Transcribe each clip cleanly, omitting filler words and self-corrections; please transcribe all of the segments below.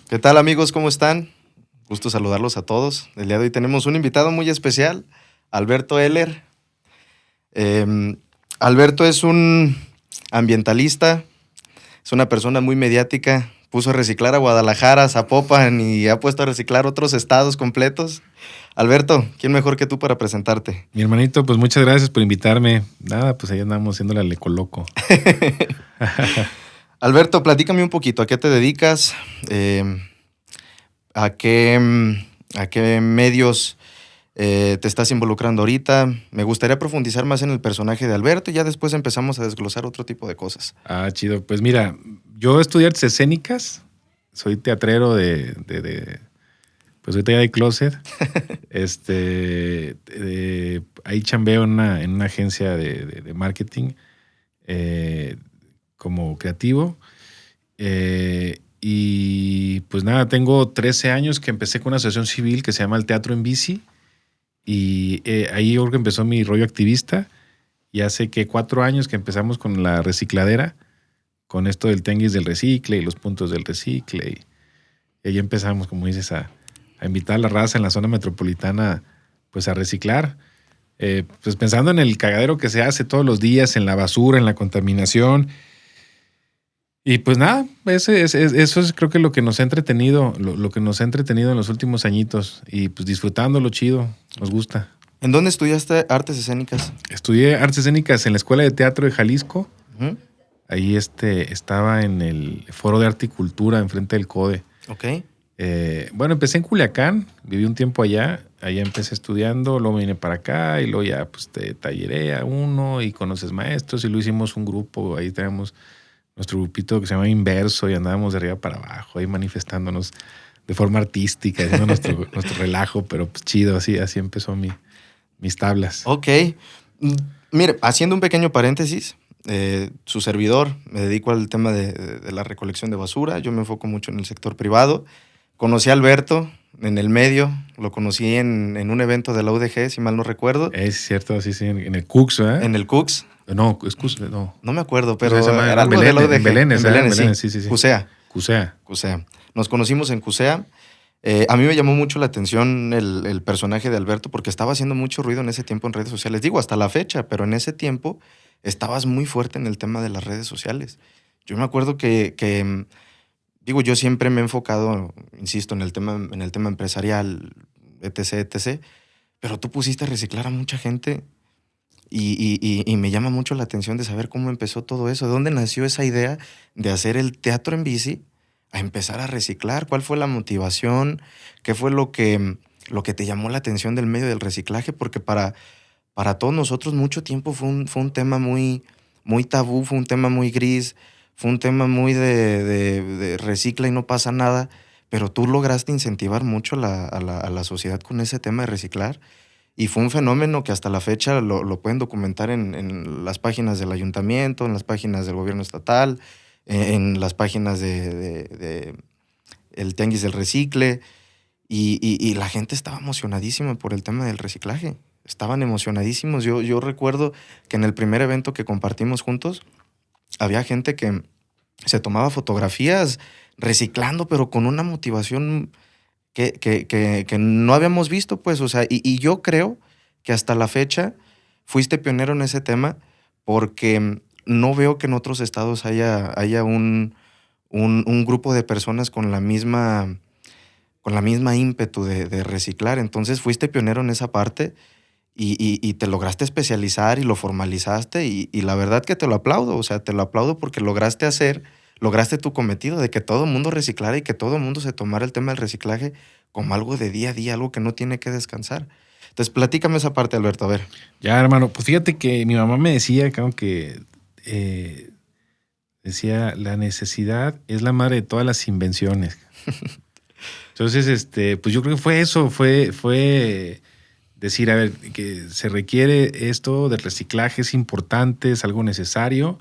¿Qué tal, amigos? ¿Cómo están? Gusto saludarlos a todos. El día de hoy tenemos un invitado muy especial, Alberto Heller. Eh, Alberto es un ambientalista, es una persona muy mediática. Puso a reciclar a Guadalajara, a Zapopan y ha puesto a reciclar otros estados completos. Alberto, ¿quién mejor que tú para presentarte? Mi hermanito, pues muchas gracias por invitarme. Nada, pues ahí andamos haciéndole al ecoloco. Alberto, platícame un poquito, ¿a qué te dedicas? ¿A qué medios te estás involucrando ahorita? Me gustaría profundizar más en el personaje de Alberto y ya después empezamos a desglosar otro tipo de cosas. Chido. Pues mira, yo estudié artes escénicas, soy teatrero pues ahorita ya de closet. Ahí chambeo en una agencia de marketing como creativo. Y pues nada, tengo 13 años que empecé con una asociación civil que se llama el Teatro en Bici. Y ahí yo creo que empezó mi rollo activista. Y hace que 4 años que empezamos con la recicladera, con esto del tianguis del recicle y los puntos del recicle. Y ahí empezamos, como dices, a invitar a la raza en la zona metropolitana pues a reciclar. Pues pensando en el cagadero que se hace todos los días, en la basura, en la contaminación. Y pues nada, eso es creo que lo que nos ha entretenido, lo que nos ha entretenido en los últimos añitos. Y pues disfrutando lo chido, nos gusta. ¿En dónde estudiaste artes escénicas? Estudié artes escénicas en la Escuela de Teatro de Jalisco. Uh-huh. Ahí estaba en el Foro de Arte y Cultura, enfrente del CODE. Ok. Bueno, empecé en Culiacán, viví un tiempo allá empecé estudiando, luego me vine para acá y luego ya pues te talleré a uno y conoces maestros y luego hicimos un grupo, ahí tenemos nuestro grupito que se llama Inverso y andábamos de arriba para abajo, ahí manifestándonos de forma artística, haciendo nuestro relajo, pero pues chido, así empezó mis tablas. Ok. Mire, haciendo un pequeño paréntesis, su servidor, me dedico al tema de la recolección de basura, yo me enfoco mucho en el sector privado. Conocí a Alberto en el medio, lo conocí en un evento de la UDG, si mal no recuerdo. Es cierto, sí, en el Cooks, ¿verdad? En el Cooks. No, es Cooks, no. No me acuerdo, pero era algo de la UDG. En Belén, sí. CUSEA. Nos conocimos en CUSEA. A mí me llamó mucho la atención el personaje de Alberto porque estaba haciendo mucho ruido en ese tiempo en redes sociales. Digo, hasta la fecha, pero en ese tiempo estabas muy fuerte en el tema de las redes sociales. Yo me acuerdo que digo, yo siempre me he enfocado, insisto, en el tema empresarial, etc. Pero tú pusiste a reciclar a mucha gente y me llama mucho la atención de saber cómo empezó todo eso. ¿De dónde nació esa idea de hacer el teatro en bici a empezar a reciclar? ¿Cuál fue la motivación? ¿Qué fue lo que te llamó la atención del medio del reciclaje? Porque para todos nosotros mucho tiempo fue un tema muy, muy tabú, fue un tema muy gris, fue un tema muy de recicla y no pasa nada, pero tú lograste incentivar mucho a la sociedad con ese tema de reciclar y fue un fenómeno que hasta la fecha lo pueden documentar en las páginas del ayuntamiento, en las páginas del gobierno estatal, en las páginas de el Tianguis del Recicle y la gente estaba emocionadísima por el tema del reciclaje. Estaban emocionadísimos. Yo recuerdo que en el primer evento que compartimos juntos, había gente que se tomaba fotografías reciclando, pero con una motivación que no habíamos visto, pues, o sea, y yo creo que hasta la fecha fuiste pionero en ese tema porque no veo que en otros estados haya un grupo de personas con la misma ímpetu de reciclar. Entonces fuiste pionero en esa parte y te lograste especializar y lo formalizaste y la verdad que te lo aplaudo, o sea, te lo aplaudo porque lograste tu cometido de que todo el mundo reciclara y que todo el mundo se tomara el tema del reciclaje como algo de día a día, algo que no tiene que descansar. Entonces, platícame esa parte, Alberto, a ver. Ya, hermano, pues fíjate que mi mamá me decía, claro, que decía, la necesidad es la madre de todas las invenciones. Entonces, pues yo creo que fue eso, fue decir, a ver, que se requiere esto del reciclaje, es importante, es algo necesario.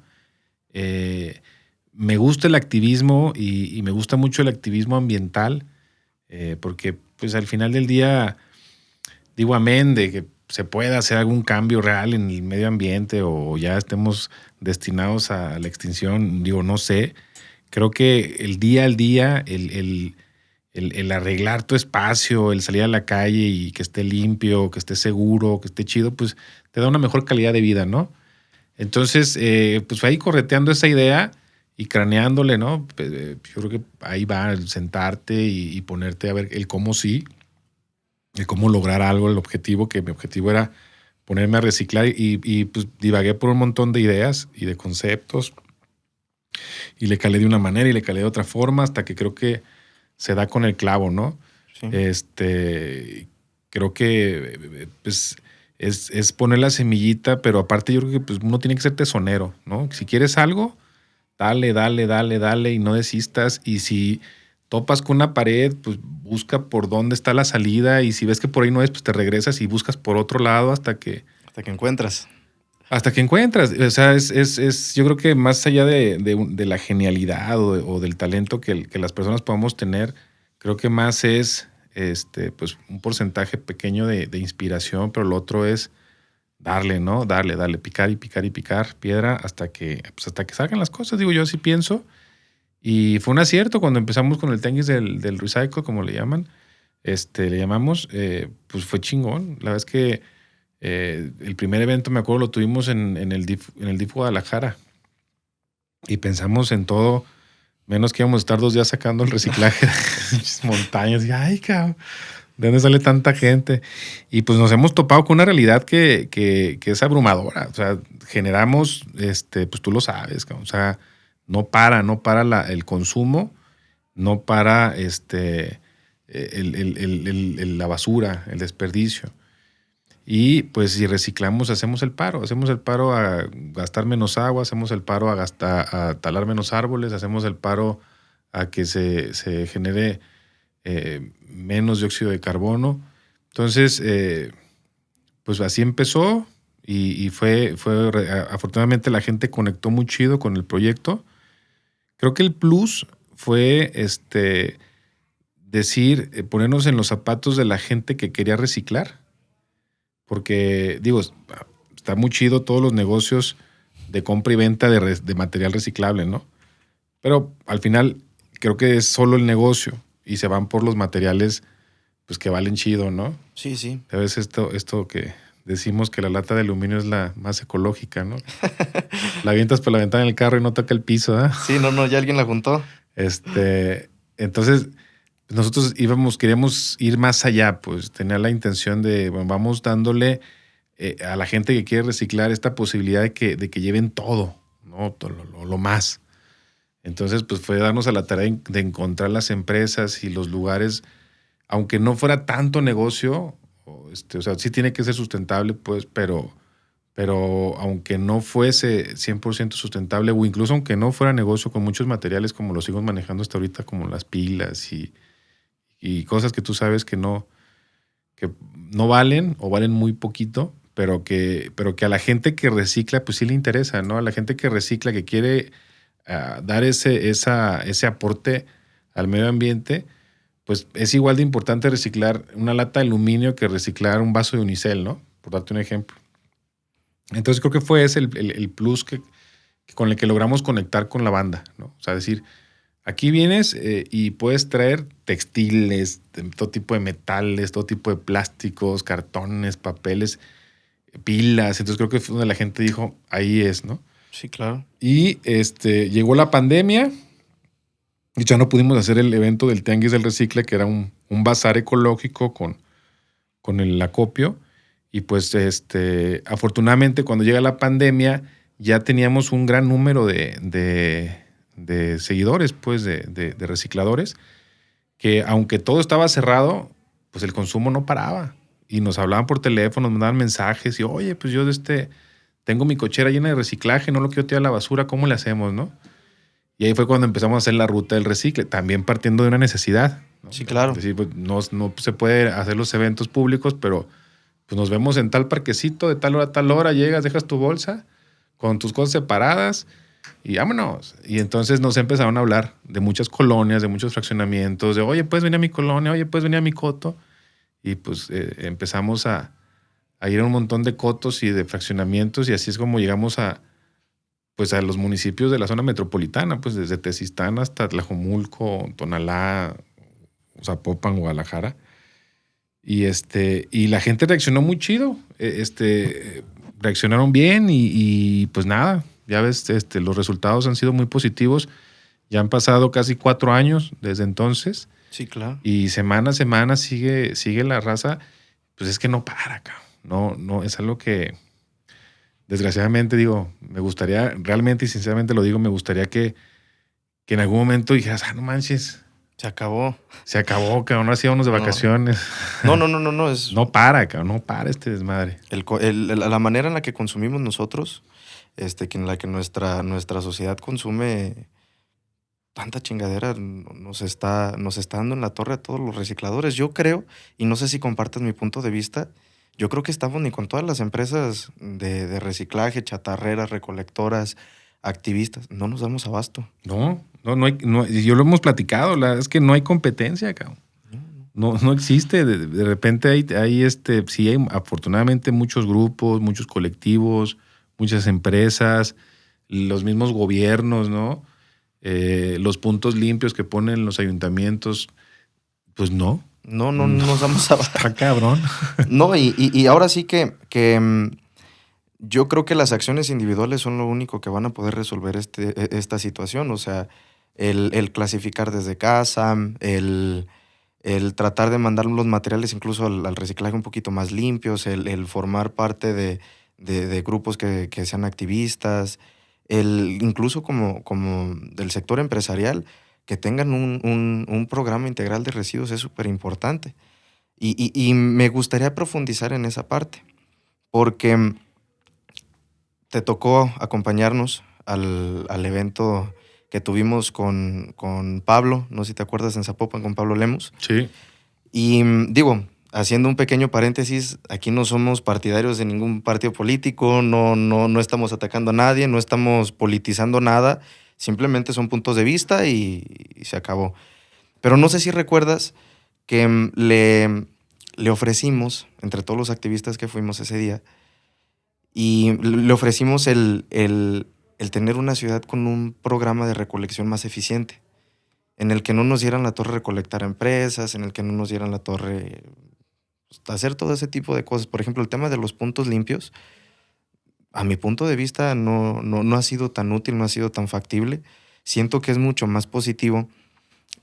Me gusta el activismo y me gusta mucho el activismo ambiental, porque pues al final del día, digo amén de que se pueda hacer algún cambio real en el medio ambiente o ya estemos destinados a la extinción, digo, no sé. Creo que el día al día, el el arreglar tu espacio, el salir a la calle y que esté limpio, que esté seguro, que esté chido, pues te da una mejor calidad de vida, ¿no? Entonces, pues fue ahí correteando esa idea y craneándole, ¿no? Yo creo que ahí va el sentarte y ponerte a ver el cómo sí, el cómo lograr algo, el objetivo, que mi objetivo era ponerme a reciclar y pues divagué por un montón de ideas y de conceptos y le calé de una manera y le calé de otra forma hasta que creo que se da con el clavo, ¿no? Sí. Creo que pues es poner la semillita, pero aparte yo creo que pues, uno tiene que ser tesonero, ¿no? Si quieres algo, dale, dale, dale, dale y no desistas. Y si topas con una pared, pues busca por dónde está la salida y si ves que por ahí no es, pues te regresas y buscas por otro lado hasta que encuentras. hasta que encuentras. O sea, yo creo que más allá de la genialidad o del talento que las personas podamos tener, creo que más es pues un porcentaje pequeño de inspiración, pero lo otro es darle, ¿no? Darle, picar y picar y picar piedra pues hasta que salgan las cosas, digo yo, así pienso. Y fue un acierto cuando empezamos con el tianguis del recycle, como le llaman, le llamamos, pues fue chingón. La verdad es que el primer evento, me acuerdo, lo tuvimos en el DIF Guadalajara y pensamos en todo, menos que íbamos a estar 2 días sacando el reciclaje de las montañas. Y, ay, cabrón, ¿de dónde sale tanta gente? Y pues nos hemos topado con una realidad que es abrumadora. O sea, generamos, pues tú lo sabes, cabrón. O sea, no para el consumo, no para la basura, el desperdicio. Y pues si reciclamos, hacemos el paro a gastar menos agua, hacemos el paro a talar menos árboles, hacemos el paro a que se genere menos dióxido de carbono. Entonces, pues así empezó y afortunadamente la gente conectó muy chido con el proyecto. Creo que el plus fue ponernos en los zapatos de la gente que quería reciclar. Porque, digo, está muy chido todos los negocios de compra y venta de material reciclable, ¿no? Pero al final creo que es solo el negocio y se van por los materiales pues que valen chido, ¿no? Sí, sí. ¿Sabes esto que decimos que la lata de aluminio es la más ecológica, ¿no? La avientas por la ventana del carro y no toca el piso, ¿eh? Sí, no, ya alguien la juntó. Entonces nosotros queríamos ir más allá, pues tenía la intención de, bueno, vamos dándole a la gente que quiere reciclar esta posibilidad de que lleven todo, ¿no? Todo lo más. Entonces, pues fue darnos a la tarea de encontrar las empresas y los lugares, aunque no fuera tanto negocio, o sea, sí tiene que ser sustentable, pues, pero aunque no fuese 100% sustentable, o incluso aunque no fuera negocio con muchos materiales como los sigo manejando hasta ahorita, como las pilas y cosas que tú sabes que no valen o valen muy poquito, pero que a la gente que recicla pues sí le interesa, ¿no? A la gente que recicla, que quiere dar ese aporte al medio ambiente, pues es igual de importante reciclar una lata de aluminio que reciclar un vaso de unicel, ¿no? Por darte un ejemplo. Entonces creo que fue ese el plus con el que logramos conectar con la banda, ¿no? O sea, decir, aquí vienes y puedes traer textiles, todo tipo de metales, todo tipo de plásticos, cartones, papeles, pilas. Entonces creo que fue donde la gente dijo, ahí es, ¿no? Sí, claro. Y llegó la pandemia y ya no pudimos hacer el evento del Tianguis del Recicle, que era un bazar ecológico con el acopio. Y pues afortunadamente cuando llega la pandemia ya teníamos un gran número de seguidores, pues, de recicladores, que aunque todo estaba cerrado, pues el consumo no paraba. Y nos hablaban por teléfono, nos mandaban mensajes y, oye, pues yo tengo mi cochera llena de reciclaje, no lo quiero tirar a la basura, ¿cómo le hacemos, no? Y ahí fue cuando empezamos a hacer la ruta del recicle, también partiendo de una necesidad, ¿no? Sí, claro. Es decir, pues, no se puede hacer los eventos públicos, pero pues nos vemos en tal parquecito, de tal hora a tal hora, llegas, dejas tu bolsa con tus cosas separadas y vámonos. Y entonces nos empezaron a hablar de muchas colonias, de muchos fraccionamientos, de, oye, puedes venir a mi colonia, oye, puedes venir a mi coto. Y pues empezamos a ir a un montón de cotos y de fraccionamientos y así es como llegamos a los municipios de la zona metropolitana, pues desde Tezistán hasta Tlajomulco, Tonalá, Zapopan, Guadalajara. Y la gente reaccionó muy chido. Reaccionaron bien y pues nada, ya ves, los resultados han sido muy positivos. Ya han pasado casi 4 años desde entonces. Sí, claro. Y semana a semana sigue la raza. Pues es que no para, cabrón. No, es algo que, desgraciadamente, digo, me gustaría, realmente y sinceramente lo digo, me gustaría que en algún momento dijeras, no manches. Se acabó. Se acabó, cabrón. No hacíamos de vacaciones. No. Es, no para, cabrón. No para este desmadre. La manera en la que consumimos nosotros, en la que nuestra sociedad consume tanta chingadera, nos está dando en la torre a todos los recicladores. Yo creo, y no sé si compartes mi punto de vista, yo creo que estamos ni con todas las empresas de reciclaje, chatarreras, recolectoras, activistas, no nos damos abasto. No hay, yo lo hemos platicado, es que no hay competencia, cabrón. No existe. De repente hay sí hay afortunadamente muchos grupos, muchos colectivos, muchas empresas, los mismos gobiernos, ¿no? Los puntos limpios que ponen los ayuntamientos, pues no. No nos damos abasto. Está cabrón. No, y ahora sí que yo creo que las acciones individuales son lo único que van a poder resolver esta situación. O sea, el clasificar desde casa, el tratar de mandar los materiales incluso al reciclaje un poquito más limpios, el formar parte de grupos que sean activistas, incluso como del sector empresarial, que tengan un programa integral de residuos es súper importante. Y me gustaría profundizar en esa parte, porque te tocó acompañarnos al evento que tuvimos con Pablo, no sé si te acuerdas, en Zapopan, con Pablo Lemos. Sí. Y digo, haciendo un pequeño paréntesis, aquí no somos partidarios de ningún partido político, no estamos atacando a nadie, no estamos politizando nada, simplemente son puntos de vista y se acabó. Pero no sé si recuerdas que le ofrecimos, entre todos los activistas que fuimos ese día, y le ofrecimos el tener una ciudad con un programa de recolección más eficiente, en el que no nos dieran la torre recolectar a empresas, en el que no nos dieran la torre hacer todo ese tipo de cosas. Por ejemplo, el tema de los puntos limpios, a mi punto de vista no ha sido tan útil, no ha sido tan factible. Siento que es mucho más positivo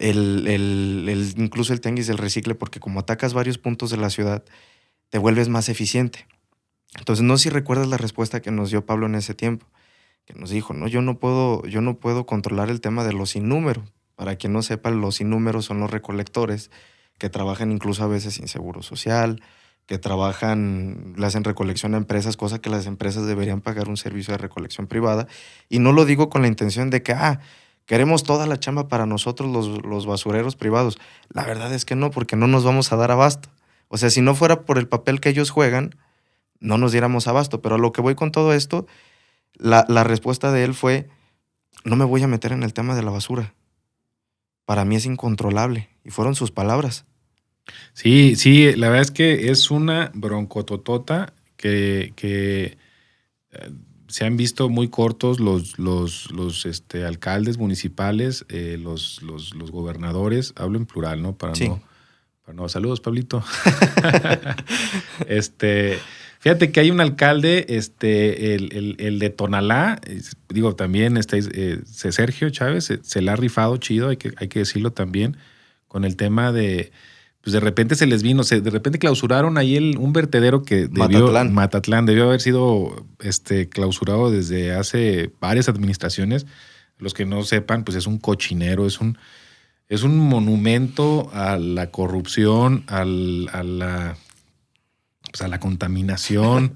incluso el tianguis del recicle, porque como atacas varios puntos de la ciudad, te vuelves más eficiente. Entonces, no sé si recuerdas la respuesta que nos dio Pablo en ese tiempo, que nos dijo, yo no puedo controlar el tema de los sin número. Para quien no sepa, los sin número son los recolectores que trabajan incluso a veces sin seguro social, que le hacen recolección a empresas, cosa que las empresas deberían pagar un servicio de recolección privada. Y no lo digo con la intención de que, queremos toda la chamba para nosotros los basureros privados. La verdad es que no, porque no nos vamos a dar abasto. O sea, si no fuera por el papel que ellos juegan, no nos diéramos abasto. Pero a lo que voy con todo esto, la respuesta de él fue, no me voy a meter en el tema de la basura. Para mí es incontrolable. Y fueron sus palabras. Sí, la verdad es que es una broncototota que se han visto muy cortos los alcaldes municipales, los gobernadores, hablo en plural, ¿no? Saludos, Pablito. Fíjate que hay un alcalde, el de Tonalá, digo también, Sergio Chávez, se la ha rifado chido, hay que decirlo también, con el tema de, pues de repente se les vino, de repente clausuraron ahí un vertedero que Matatlán debió haber sido clausurado desde hace varias administraciones. Los que no sepan, pues es un cochinero, es un monumento a la corrupción, a la contaminación,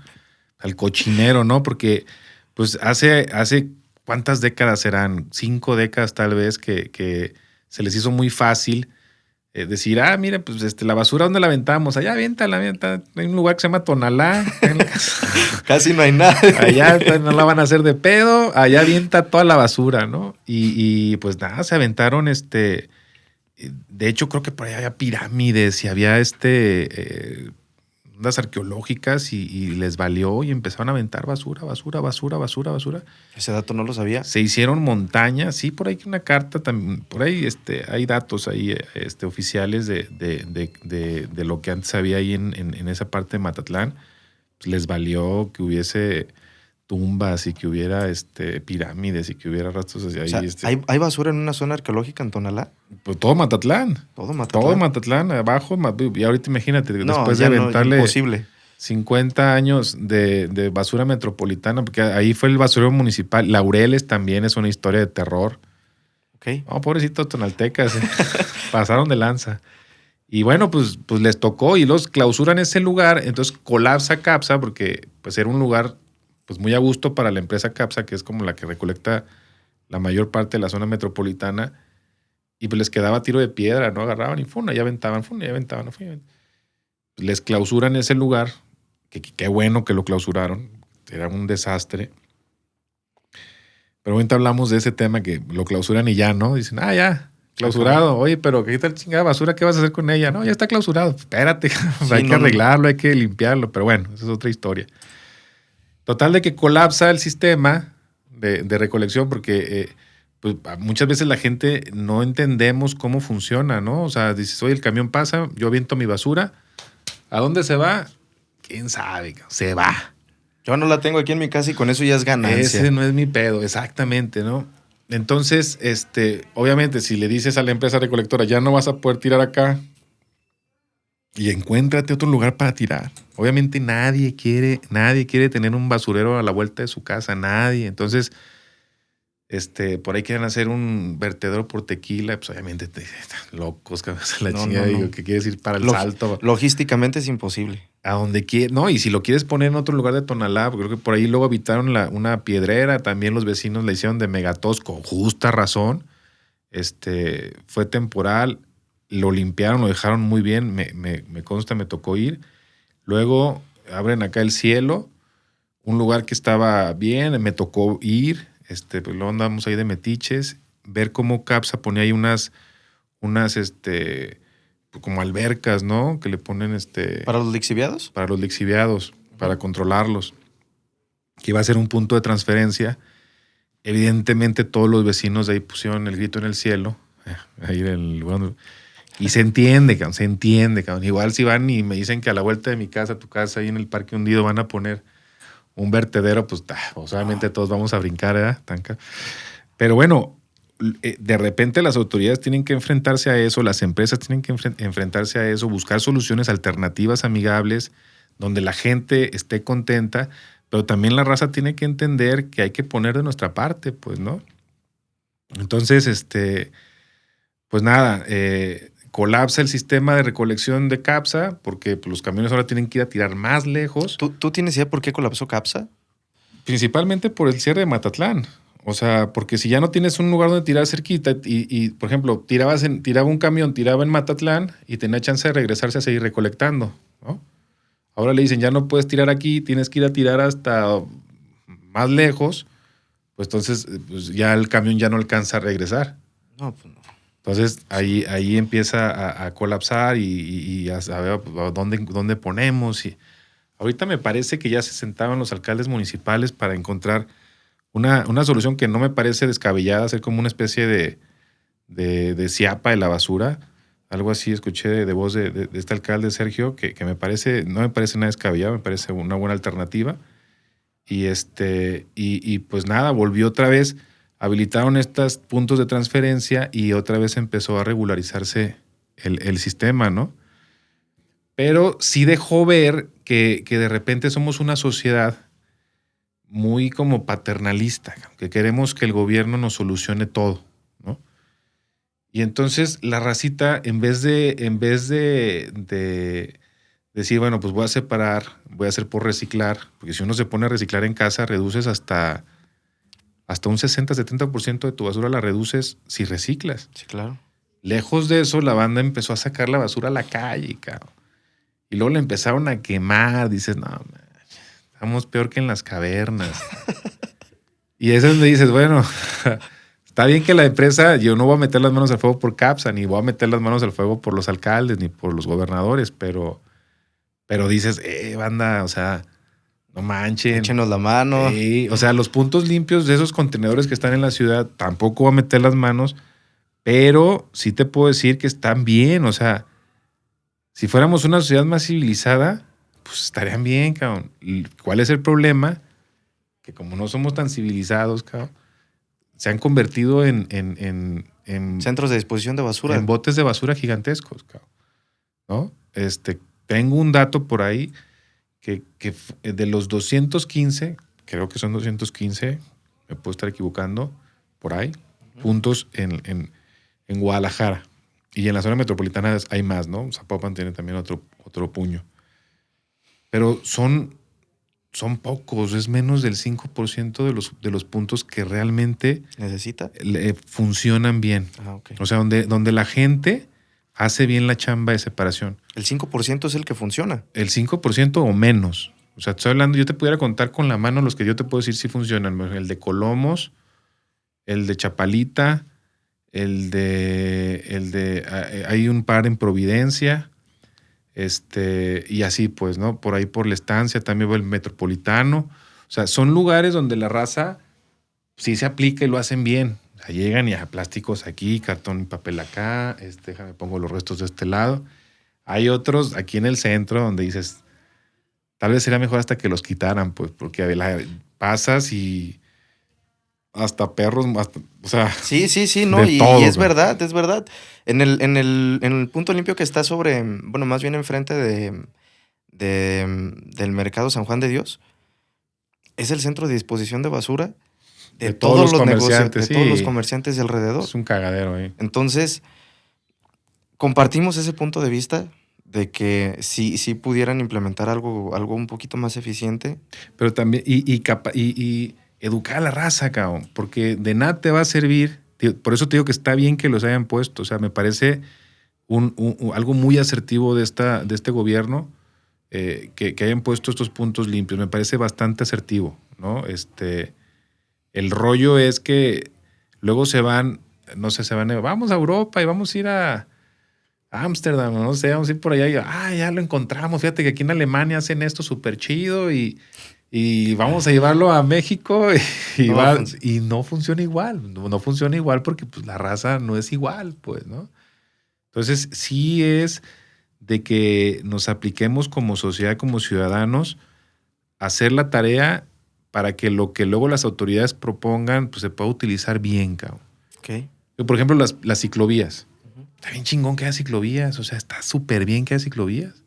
al cochinero, ¿no? Porque pues hace ¿cuántas décadas serán? 5 décadas tal vez que se les hizo muy fácil decir, mira, pues la basura, ¿dónde la aventamos? Allá aviéntala. Hay un lugar que se llama Tonalá. Casi no hay nada. Allá no la van a hacer de pedo, allá avienta toda la basura, ¿no? Y pues nada, se aventaron de hecho, creo que por ahí había pirámides y había ondas arqueológicas y les valió y empezaron a aventar basura. Ese dato no lo sabía. Se hicieron montañas, sí, por ahí que una carta también, por ahí hay datos ahí oficiales de lo que antes había ahí en esa parte de Matatlán. Pues les valió que hubiese tumbas y que hubiera pirámides y que hubiera rastros hacia ahí. O sea, ¿hay basura en una zona arqueológica en Tonalá? Pues todo Matatlán. Todo Matatlán. Todo Matatlán, abajo. Y ahorita imagínate, No, después de ya no, aventarle imposible. 50 años de basura metropolitana, porque ahí fue el basurero municipal. Laureles también es una historia de terror. Ok. No, pobrecitos tonaltecas, pasaron de lanza. Y bueno, pues les tocó y los clausuran ese lugar, entonces colapsa CAPSA porque pues era un lugar pues muy a gusto para la empresa CAPSA, que es como la que recolecta la mayor parte de la zona metropolitana, y pues les quedaba tiro de piedra, no agarraban y ya aventaban. Les clausuran ese lugar, que qué bueno que lo clausuraron, era un desastre. Pero ahorita hablamos de ese tema que lo clausuran y ya, ¿no? Dicen, ya, clausurado. Oye, pero ¿qué tal chingada basura? ¿Qué vas a hacer con ella? No, ya está clausurado. Espérate, sí, hay que arreglarlo, hay que limpiarlo. Pero bueno, esa es otra historia. Total de que colapsa el sistema de recolección porque pues, muchas veces la gente no entendemos cómo funciona, ¿no? O sea, dices, oye, el camión pasa, yo aviento mi basura. ¿A dónde se va? ¿Quién sabe? Se va. Yo no la tengo aquí en mi casa y con eso ya es ganancia. Ese no es mi pedo, exactamente, ¿no? Entonces, obviamente, si le dices a la empresa recolectora, ya no vas a poder tirar acá y encuéntrate otro lugar para tirar. Obviamente nadie quiere tener un basurero a la vuelta de su casa, nadie. Entonces, por ahí quieren hacer un vertedero por tequila, pues obviamente están locos, la chingada, digo, que quieres ir para el salto. Logísticamente es imposible. A donde quieras, no, y si lo quieres poner en otro lugar de Tonalá, creo que por ahí luego habitaron una piedrera, también los vecinos la hicieron de megatos con justa razón. Fue temporal, lo limpiaron, lo dejaron muy bien, me consta, me tocó ir. Luego abren acá el cielo, un lugar que estaba bien, me tocó ir, pues luego andamos ahí de metiches, ver cómo CAPSA ponía ahí unas como albercas, ¿no? Que le ponen ¿Para los lixiviados? Para los lixiviados, para controlarlos. Que iba a ser un punto de transferencia. Evidentemente todos los vecinos de ahí pusieron el grito en el cielo. Ahí en el lugar. Y se entiende, cabrón. Igual si van y me dicen que a la vuelta de mi casa, tu casa, ahí en el Parque Hundido, van a poner un vertedero, pues obviamente todos vamos a brincar, ¿verdad? Pero bueno, de repente las autoridades tienen que enfrentarse a eso, las empresas tienen que enfrentarse a eso, buscar soluciones alternativas amigables donde la gente esté contenta, pero también la raza tiene que entender que hay que poner de nuestra parte, pues, ¿no? Entonces, pues nada, colapsa el sistema de recolección de CAPSA porque pues, los camiones ahora tienen que ir a tirar más lejos. ¿Tú tienes idea por qué colapsó CAPSA? Principalmente por el cierre de Matatlán. O sea, porque si ya no tienes un lugar donde tirar cerquita y por ejemplo, tiraba un camión, tiraba en Matatlán y tenía chance de regresarse a seguir recolectando, ¿no? Ahora le dicen, ya no puedes tirar aquí, tienes que ir a tirar hasta más lejos, pues entonces pues ya el camión ya no alcanza a regresar. No, pues no. Entonces ahí empieza a colapsar y a saber dónde ponemos. Y ahorita me parece que ya se sentaban los alcaldes municipales para encontrar una solución que no me parece descabellada, hacer como una especie de CIAPA de la basura. Algo así escuché de voz de este alcalde Sergio, que no me parece nada descabellado, me parece una buena alternativa. Y pues nada, volvió otra vez, habilitaron estos puntos de transferencia y otra vez empezó a regularizarse el sistema, ¿no? Pero sí dejó ver que de repente somos una sociedad muy como paternalista, que queremos que el gobierno nos solucione todo, ¿no? Y entonces la racita, en vez de decir, bueno, pues voy a separar, voy a hacer por reciclar, porque si uno se pone a reciclar en casa, reduces hasta un 60-70% de tu basura la reduces si reciclas. Sí, claro. Lejos de eso, la banda empezó a sacar la basura a la calle, cabrón. Y luego la empezaron a quemar, dices, no, man, estamos peor que en las cavernas. Y es donde dices, bueno, está bien que la empresa, yo no voy a meter las manos al fuego por CAPSA, ni voy a meter las manos al fuego por los alcaldes, ni por los gobernadores, pero Pero dices, banda, o sea, no manchen. Échenos la mano. O sea, los puntos limpios de esos contenedores que están en la ciudad, tampoco voy a meter las manos, pero sí te puedo decir que están bien. O sea, si fuéramos una sociedad más civilizada, pues estarían bien, cabrón. ¿Cuál es el problema? Que como no somos tan civilizados, cabrón, se han convertido en centros de disposición de basura. En botes de basura gigantescos, cabrón. ¿No? Tengo un dato por ahí que de los 215, creo que son 215, me puedo estar equivocando, por ahí, puntos en Guadalajara. Y en la zona metropolitana hay más, ¿no? Zapopan tiene también otro puño. Pero son pocos, es menos del 5% de los puntos que realmente necesita funcionan bien. Okay. O sea, donde la gente hace bien la chamba de separación. El 5% es el que funciona. El 5% o menos. O sea, estoy hablando, yo te pudiera contar con la mano los que yo te puedo decir si funcionan. El de Colomos, el de Chapalita, hay un par en Providencia, y así pues, ¿no? Por ahí por la estancia también va el Metropolitano. O sea, son lugares donde la raza sí se aplica y lo hacen bien. O sea, llegan y plásticos aquí, cartón y papel acá, déjame pongo los restos de este lado. Hay otros aquí en el centro donde dices, tal vez sería mejor hasta que los quitaran, pues, porque pasas y hasta perros, o sea. Sí, no, y es verdad, es verdad. En el punto limpio que está más bien enfrente del Mercado San Juan de Dios, es el centro de disposición de basura de todos los comerciantes, de todos los comerciantes de alrededor. Es un cagadero ahí. Entonces, compartimos ese punto de vista de que sí pudieran implementar algo un poquito más eficiente. Pero también, y educar a la raza, cabrón, porque de nada te va a servir. Por eso te digo que está bien que los hayan puesto. O sea, me parece algo muy asertivo de este gobierno, que hayan puesto estos puntos limpios. Me parece bastante asertivo, ¿no? El rollo es que luego vamos a Europa y vamos a ir a Ámsterdam, no sé, vamos a ir por allá y ya lo encontramos. Fíjate que aquí en Alemania hacen esto súper chido y vamos a llevarlo a México y no funciona igual. No funciona igual porque pues, la raza no es igual, pues, ¿no? Entonces, sí es de que nos apliquemos como sociedad, como ciudadanos, a hacer la tarea para que lo que luego las autoridades propongan pues, se pueda utilizar bien, cabrón. Okay. Por ejemplo, las ciclovías. Está bien chingón que haya ciclovías, o sea, está súper bien que haya ciclovías.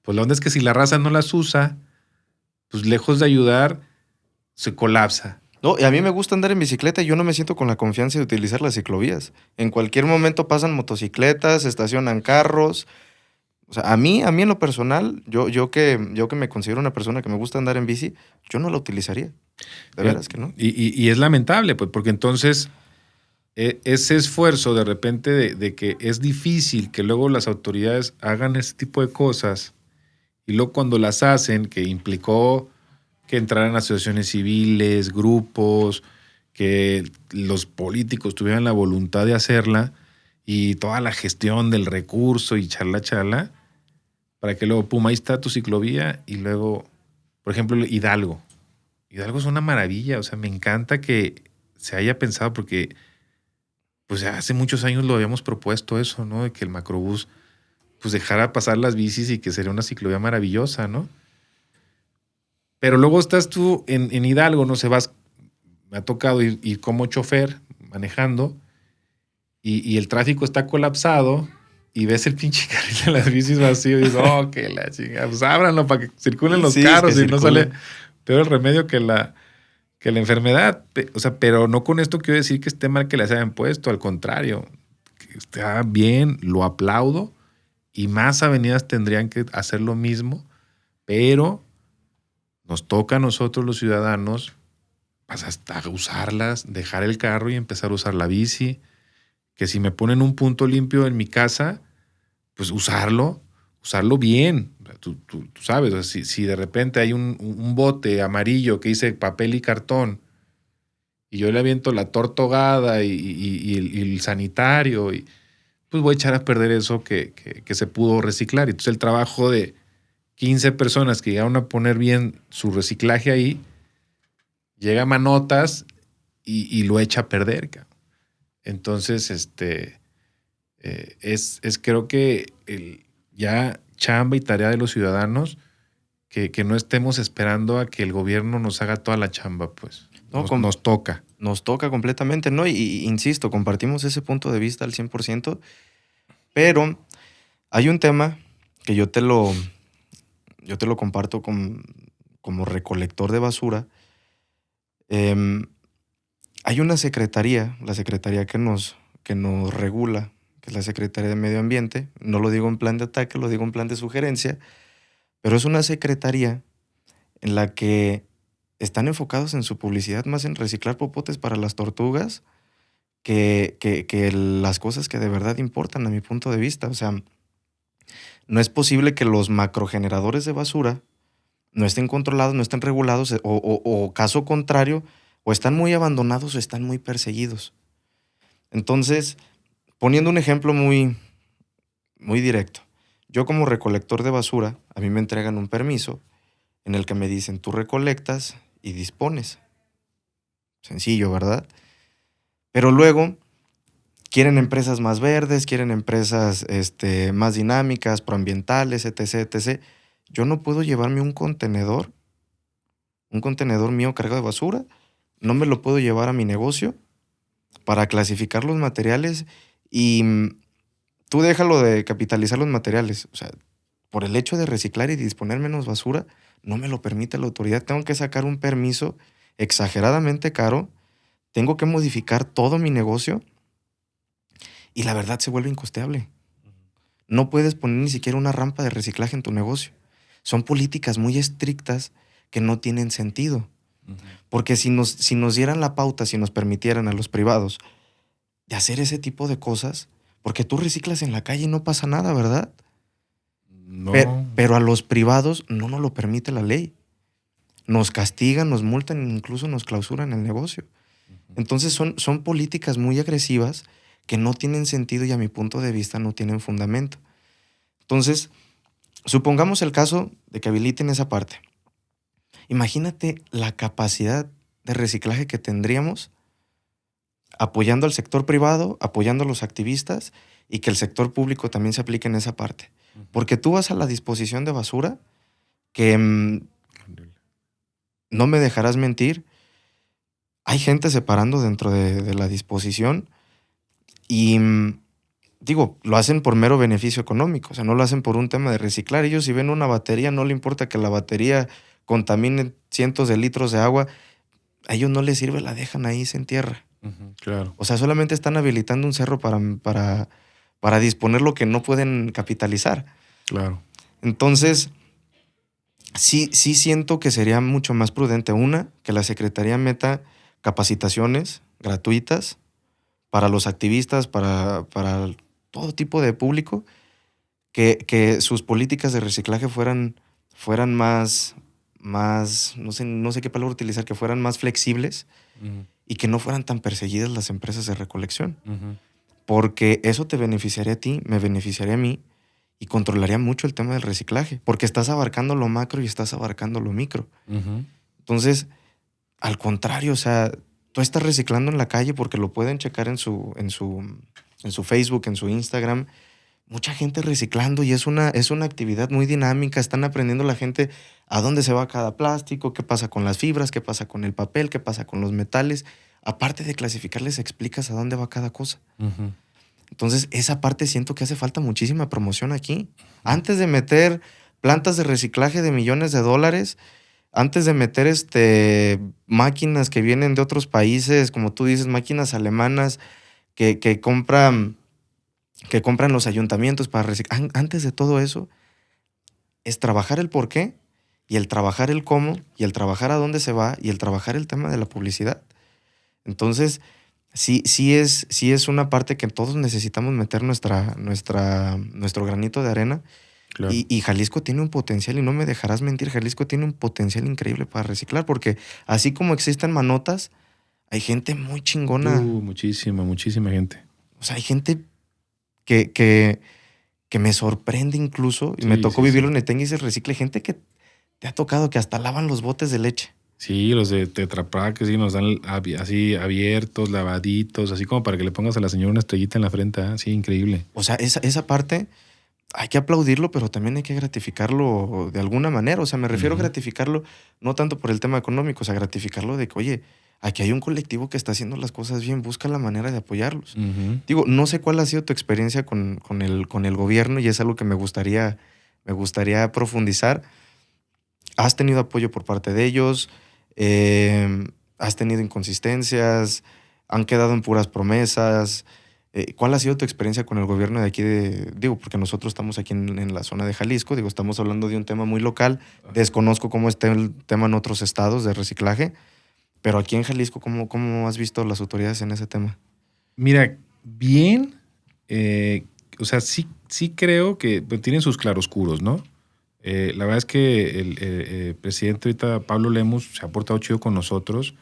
Pues la onda es que si la raza no las usa, pues lejos de ayudar, se colapsa. No, y a mí me gusta andar en bicicleta y yo no me siento con la confianza de utilizar las ciclovías. En cualquier momento pasan motocicletas, estacionan carros. O sea, a mí en lo personal, yo que me considero una persona que me gusta andar en bici, yo no la utilizaría. De veras que no. Y es lamentable, pues, porque entonces ese esfuerzo de repente de que es difícil que luego las autoridades hagan ese tipo de cosas y luego cuando las hacen, que implicó que entraran asociaciones civiles, grupos, que los políticos tuvieran la voluntad de hacerla y toda la gestión del recurso y charla, para que luego, pum, ahí está tu ciclovía y luego, por ejemplo, Hidalgo. Hidalgo es una maravilla, o sea, me encanta que se haya pensado porque pues hace muchos años lo habíamos propuesto eso, ¿no? De que el macrobús pues dejara pasar las bicis y que sería una ciclovía maravillosa, ¿no? Pero luego estás tú en Hidalgo, no sé, me ha tocado ir como chofer manejando y el tráfico está colapsado y ves el pinche carril de las bicis vacío y dices, oh, que la chingada, pues ábranlo para que circulen los carros y no sale peor el remedio que la enfermedad. O sea, pero no con esto quiero decir que esté mal que las hayan puesto, al contrario, que está bien, lo aplaudo y más avenidas tendrían que hacer lo mismo, pero nos toca a nosotros los ciudadanos pues hasta usarlas, dejar el carro y empezar a usar la bici, que si me ponen un punto limpio en mi casa, pues usarlo bien. Tú sabes, o sea, si de repente hay un bote amarillo que dice papel y cartón y yo le aviento la torta ahogada y el sanitario, y pues voy a echar a perder eso que se pudo reciclar. Entonces el trabajo de 15 personas que llegaron a poner bien su reciclaje ahí, llega Manotas y lo echa a perder, cabrón. Entonces, creo que ya chamba y tarea de los ciudadanos que no estemos esperando a que el gobierno nos haga toda la chamba, pues. No, Nos toca. Nos toca completamente, ¿no? Y insisto, compartimos ese punto de vista al 100%, pero hay un tema que yo te lo comparto como recolector de basura. Hay una secretaría, la secretaría que nos regula, que es la Secretaría de Medio Ambiente. No lo digo en plan de ataque, lo digo en plan de sugerencia, pero es una secretaría en la que están enfocados en su publicidad más en reciclar popotes para las tortugas que las cosas que de verdad importan a mi punto de vista. O sea, no es posible que los macrogeneradores de basura no estén controlados, no estén regulados, o caso contrario, o están muy abandonados o están muy perseguidos. Entonces, poniendo un ejemplo muy, muy directo, yo como recolector de basura, a mí me entregan un permiso en el que me dicen, tú recolectas y dispones. Sencillo, ¿verdad? Pero luego quieren empresas más verdes, quieren empresas más dinámicas, proambientales, etc., etc. Yo no puedo llevarme un contenedor mío cargado de basura, no me lo puedo llevar a mi negocio para clasificar los materiales y tú déjalo de capitalizar los materiales. O sea, por el hecho de reciclar y disponer menos basura, no me lo permite la autoridad. Tengo que sacar un permiso exageradamente caro, tengo que modificar todo mi negocio y la verdad se vuelve incosteable. No puedes poner ni siquiera una rampa de reciclaje en tu negocio. Son políticas muy estrictas que no tienen sentido. Porque si nos dieran la pauta, si nos permitieran a los privados de hacer ese tipo de cosas, porque tú reciclas en la calle y no pasa nada, ¿verdad? No. Pero a los privados no nos lo permite la ley. Nos castigan, nos multan, incluso nos clausuran el negocio. Entonces son políticas muy agresivas que no tienen sentido y a mi punto de vista no tienen fundamento. Entonces, supongamos el caso de que habiliten esa parte. Imagínate la capacidad de reciclaje que tendríamos apoyando al sector privado, apoyando a los activistas y que el sector público también se aplique en esa parte. Porque tú vas a la disposición de basura que no me dejarás mentir, hay gente separando dentro de la disposición y digo, lo hacen por mero beneficio económico, o sea, no lo hacen por un tema de reciclar. Ellos si ven una batería, no le importa que la batería contamine cientos de litros de agua, a ellos no les sirve, la dejan ahí, se entierra. Claro. O sea, solamente están habilitando un cerro para disponer lo que no pueden capitalizar. Claro. Entonces, sí siento que sería mucho más prudente, que la Secretaría meta capacitaciones gratuitas para los activistas, para todo tipo de público, que sus políticas de reciclaje fueran más, no sé qué palabra utilizar, que fueran más flexibles y que no fueran tan perseguidas las empresas de recolección. Porque eso te beneficiaría a ti, me beneficiaría a mí y controlaría mucho el tema del reciclaje, porque estás abarcando lo macro y estás abarcando lo micro. Entonces, al contrario, o sea, tú estás reciclando en la calle porque lo pueden checar en su Facebook, en su Instagram. Mucha gente reciclando y es una actividad muy dinámica. Están aprendiendo la gente a dónde se va cada plástico, qué pasa con las fibras, qué pasa con el papel, qué pasa con los metales. Aparte de clasificar, les explicas a dónde va cada cosa. Entonces, esa parte siento que hace falta muchísima promoción aquí. Antes de meter plantas de reciclaje de millones de dólares, antes de meter máquinas que vienen de otros países, como tú dices, máquinas alemanas que compran los ayuntamientos para reciclar. Antes de todo eso, es trabajar el por qué y el trabajar el cómo y el trabajar a dónde se va y el trabajar el tema de la publicidad. Entonces, sí es una parte que todos necesitamos meter nuestro granito de arena. Claro. Y Jalisco tiene un potencial, y no me dejarás mentir, Jalisco tiene un potencial increíble para reciclar, porque así como existen manotas, hay gente muy chingona. Muchísima gente. O sea, hay gente que que me sorprende incluso, y Sí, me tocó sí, vivirlo sí. en el Tianguis del Recicle, gente que te ha tocado que hasta lavan los botes de leche. Sí, los de Tetra Pak que sí nos dan así abiertos, lavaditos, así como para que le pongas a la señora una estrellita en la frente. Sí, increíble. O sea, esa parte hay que aplaudirlo, pero también hay que gratificarlo de alguna manera. O sea, me refiero a Ujú. gratificarlo no tanto por el tema económico, o sea, gratificarlo de que, oye, aquí hay un colectivo que está haciendo las cosas bien, busca la manera de apoyarlos. Ujú. Digo, no sé cuál ha sido tu experiencia con el gobierno y es algo que me gustaría profundizar. ¿Has tenido apoyo por parte de ellos? ¿Has tenido inconsistencias? ¿Han quedado en puras promesas? ¿Cuál ha sido tu experiencia con el gobierno de aquí digo, porque nosotros estamos aquí en la zona de Jalisco, digo, estamos hablando de un tema muy local, desconozco cómo está el tema en otros estados de reciclaje, pero aquí en Jalisco, ¿cómo has visto las autoridades en ese tema? Mira, bien, o sea, sí creo que pues, tienen sus claroscuros, ¿no? La verdad es que el presidente ahorita, Pablo Lemus, se ha portado chido con nosotros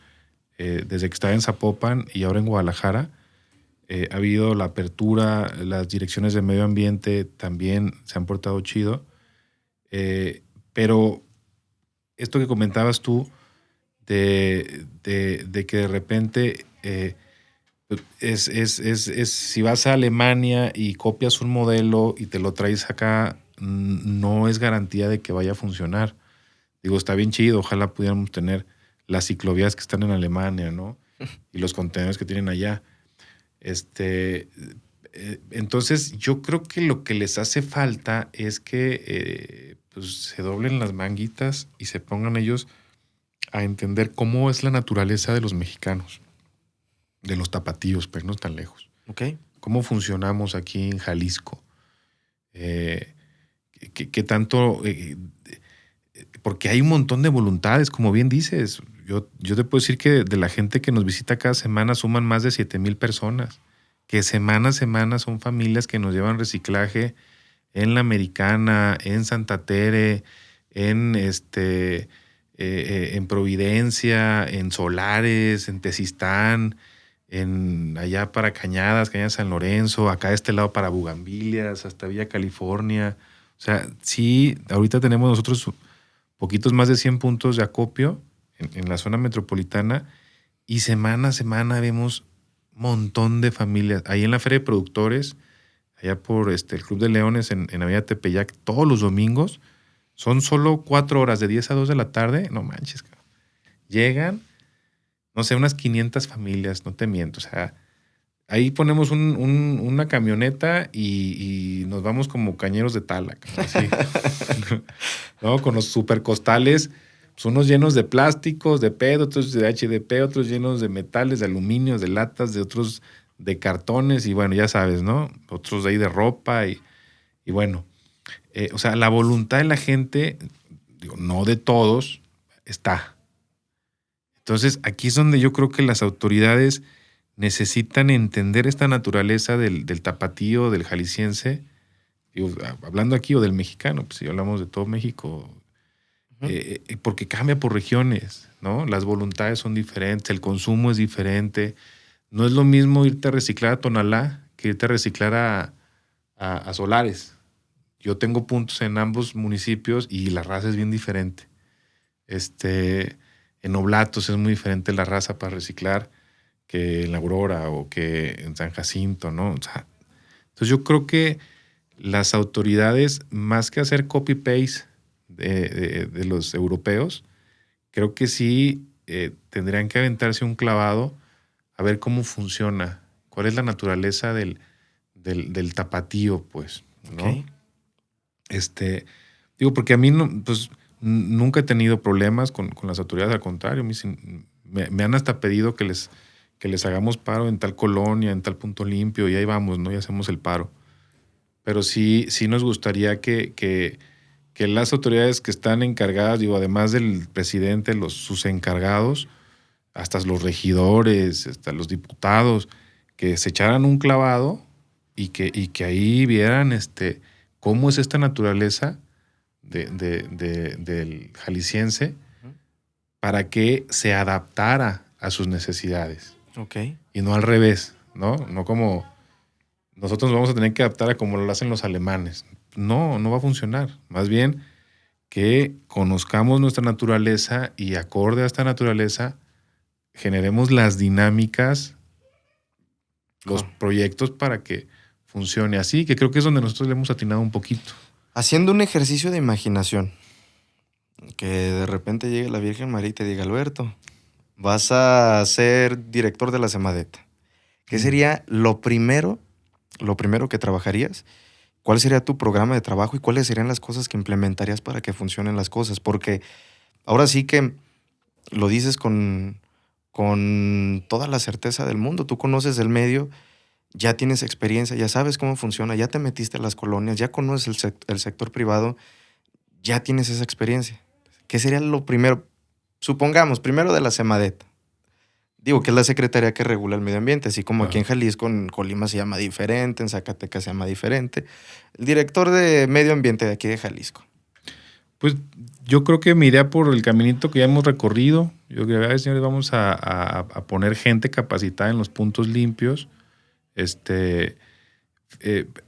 desde que estaba en Zapopan y ahora en Guadalajara. Ha habido la apertura, las direcciones de medio ambiente también se han portado chido. Pero esto que comentabas tú de que de repente si vas a Alemania y copias un modelo y te lo traes acá, no es garantía de que vaya a funcionar. Digo, está bien chido, ojalá pudiéramos tener las ciclovías que están en Alemania, ¿no? Y los contenedores que tienen allá. Entonces, yo creo que lo que les hace falta es que pues, se doblen las manguitas y se pongan ellos a entender cómo es la naturaleza de los mexicanos, de los tapatíos, pero no tan lejos. ¿Ok? Cómo funcionamos aquí en Jalisco. ¿Qué tanto? Porque hay un montón de voluntades, como bien dices. Yo te puedo decir que de la gente que nos visita cada semana suman más de 7,000 personas, que semana a semana son familias que nos llevan reciclaje en La Americana, en Santa Tere, en Providencia, en Solares, en Tezistán, en allá para Cañadas San Lorenzo, acá de este lado para Bugambilias, hasta Villa California. O sea, sí, ahorita tenemos nosotros poquitos más de 100 puntos de acopio en la zona metropolitana y semana a semana vemos un montón de familias. Ahí en la Feria de Productores, allá por el Club de Leones en Avenida Tepeyac, todos los domingos, son solo 4 horas, de 10 a 2 de la tarde. No manches, cabrón. Llegan, no sé, unas 500 familias, no te miento. O sea, ahí ponemos una camioneta y nos vamos como cañeros de tala, cabrón, así. ¿No? Con los supercostales, pues unos llenos de plásticos, de PET, otros de HDP, otros llenos de metales, de aluminio, de latas, de otros de cartones y bueno, ya sabes, ¿no? Otros de ahí de ropa y bueno, o sea, la voluntad de la gente, digo, no de todos, está. Entonces, aquí es donde yo creo que las autoridades necesitan entender esta naturaleza del tapatío, del jalisciense, digo, hablando aquí o del mexicano, pues si hablamos de todo México, Ujú. porque cambia por regiones, ¿no? Las voluntades son diferentes, el consumo es diferente. No es lo mismo irte a reciclar a Tonalá que irte a reciclar a Solares. Yo tengo puntos en ambos municipios y la raza es bien diferente. En Oblatos es muy diferente la raza para reciclar que en La Aurora o que en San Jacinto, ¿no? O sea, entonces yo creo que las autoridades, más que hacer copy-paste de los europeos, creo que sí tendrían que aventarse un clavado a ver cómo funciona, cuál es la naturaleza del tapatío, pues, Ok. ¿no? Digo, porque a mí no, pues, nunca he tenido problemas con las autoridades, al contrario, me han hasta pedido que les hagamos paro en tal colonia, en tal punto limpio, y ahí vamos, ¿no? Y hacemos el paro. Pero sí nos gustaría que las autoridades que están encargadas, digo, además del presidente, sus encargados, hasta los regidores, hasta los diputados, que se echaran un clavado y que ahí vieran cómo es esta naturaleza del jalisciense Ujú. para que se adaptara a sus necesidades Ok. y no al revés, ¿no? nosotros nos vamos a tener que adaptar a como lo hacen los alemanes. No, no va a funcionar. Más bien que conozcamos nuestra naturaleza y acorde a esta naturaleza generemos las dinámicas, los proyectos para que funcione así, que creo que es donde nosotros le hemos atinado un poquito. Haciendo un ejercicio de imaginación, que de repente llegue la Virgen María y te diga, Alberto, vas a ser director de la Semadeta. ¿Qué sería lo primero que trabajarías? ¿Cuál sería tu programa de trabajo y cuáles serían las cosas que implementarías para que funcionen las cosas? Porque ahora sí que lo dices con toda la certeza del mundo. Tú conoces el medio, ya tienes experiencia, ya sabes cómo funciona, ya te metiste a las colonias, ya conoces el sector privado, ya tienes esa experiencia. ¿Qué sería lo primero? Supongamos, primero de la Semadeta. Digo, que es la secretaría que regula el medio ambiente, así como aquí en Jalisco, en Colima se llama diferente, en Zacatecas se llama diferente. El director de medio ambiente de aquí de Jalisco. Pues yo creo que me iría por el caminito que ya hemos recorrido. Yo creo que, señores, vamos a poner gente capacitada en los puntos limpios.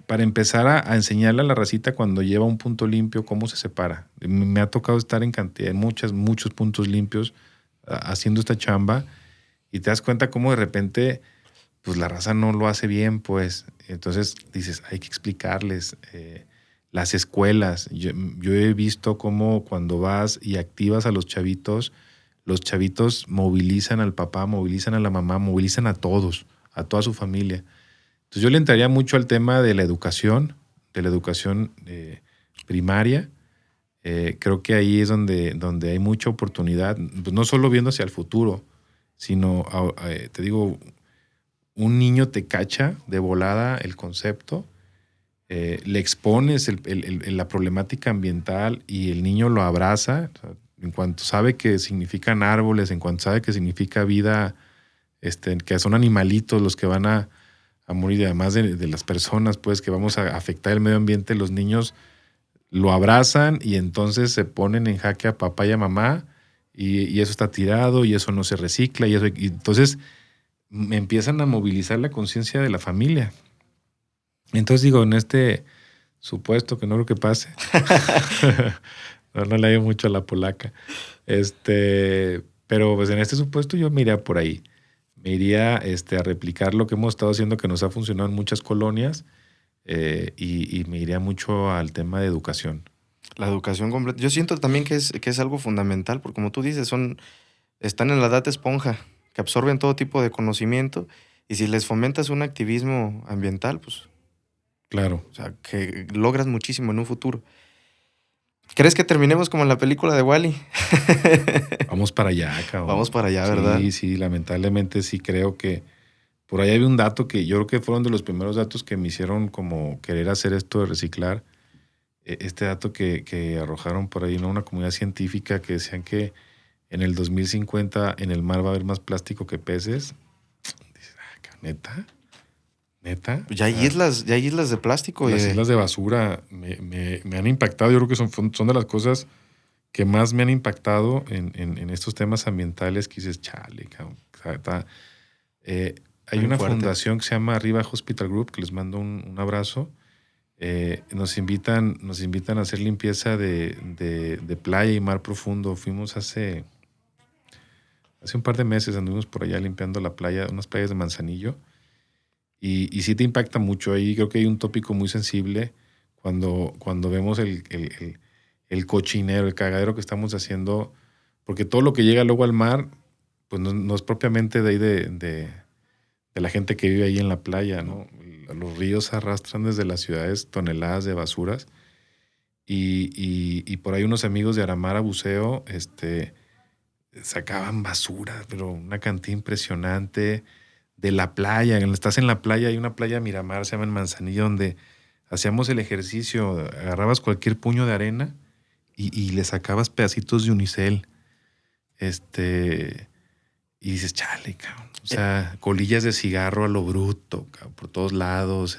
Para empezar a enseñarle a la racita cuando lleva un punto limpio cómo se separa. Me ha tocado estar en cantidad, en muchos puntos limpios haciendo esta chamba y te das cuenta cómo de repente pues la raza no lo hace bien, pues. Entonces dices, hay que explicarles. Las escuelas, yo he visto cómo cuando vas y activas a los chavitos movilizan al papá, movilizan a la mamá, movilizan a todos, a toda su familia. Entonces yo le entraría mucho al tema de la educación primaria. Creo que ahí es donde hay mucha oportunidad, pues no solo viendo hacia el futuro, sino, te digo, un niño te cacha de volada el concepto, le expones la problemática ambiental y el niño lo abraza. O sea, en cuanto sabe que significan árboles, en cuanto sabe que significa vida, que son animalitos los que van a morir, además de las personas, pues, que vamos a afectar el medio ambiente, los niños lo abrazan y entonces se ponen en jaque a papá y a mamá y eso está tirado y eso no se recicla y entonces me empiezan a movilizar la conciencia de la familia. Entonces digo, en este supuesto que no creo que pase, no le hallo mucho a la polaca, pero pues en este supuesto yo me iría por ahí. Me iría a replicar lo que hemos estado haciendo que nos ha funcionado en muchas colonias y me iría mucho al tema de educación. La educación completa. Yo siento también que es algo fundamental, porque como tú dices, están en la edad de esponja, que absorben todo tipo de conocimiento, y si les fomentas un activismo ambiental, pues... Claro. O sea, que logras muchísimo en un futuro. ¿Crees que terminemos como en la película de Wall-E? Vamos para allá, cabrón. Vamos para allá, ¿verdad? Sí, lamentablemente sí creo que por ahí había un dato que yo creo que fueron de los primeros datos que me hicieron como querer hacer esto de reciclar. Este dato que arrojaron por ahí, ¿no? Una comunidad científica que decían que en el 2050 en el mar va a haber más plástico que peces. Dices, ¿neta? Ya hay islas de plástico. Las islas de basura me han impactado. Yo creo que son de las cosas que más me han impactado en estos temas ambientales que dices, chale, cabrón. Hay una fundación que se llama Arriba Hospital Group, que les mando un abrazo. Nos invitan a hacer limpieza de playa y mar profundo. Fuimos hace un par de meses, anduvimos por allá limpiando la playa, unas playas de Manzanillo. Y sí te impacta mucho. Ahí creo que hay un tópico muy sensible cuando vemos el cochinero, el cagadero que estamos haciendo, porque todo lo que llega luego al mar, pues no es propiamente de ahí de la gente que vive ahí en la playa, ¿no? Los ríos arrastran desde las ciudades toneladas de basuras y por ahí unos amigos de Aramara Buceo sacaban basura, pero una cantidad impresionante de la playa. Estás en la playa, hay una playa Miramar, se llama en Manzanillo, donde hacíamos el ejercicio, agarrabas cualquier puño de arena y le sacabas pedacitos de unicel. Y dices, chale, cabrón. O sea, colillas de cigarro a lo bruto, cabrón, por todos lados,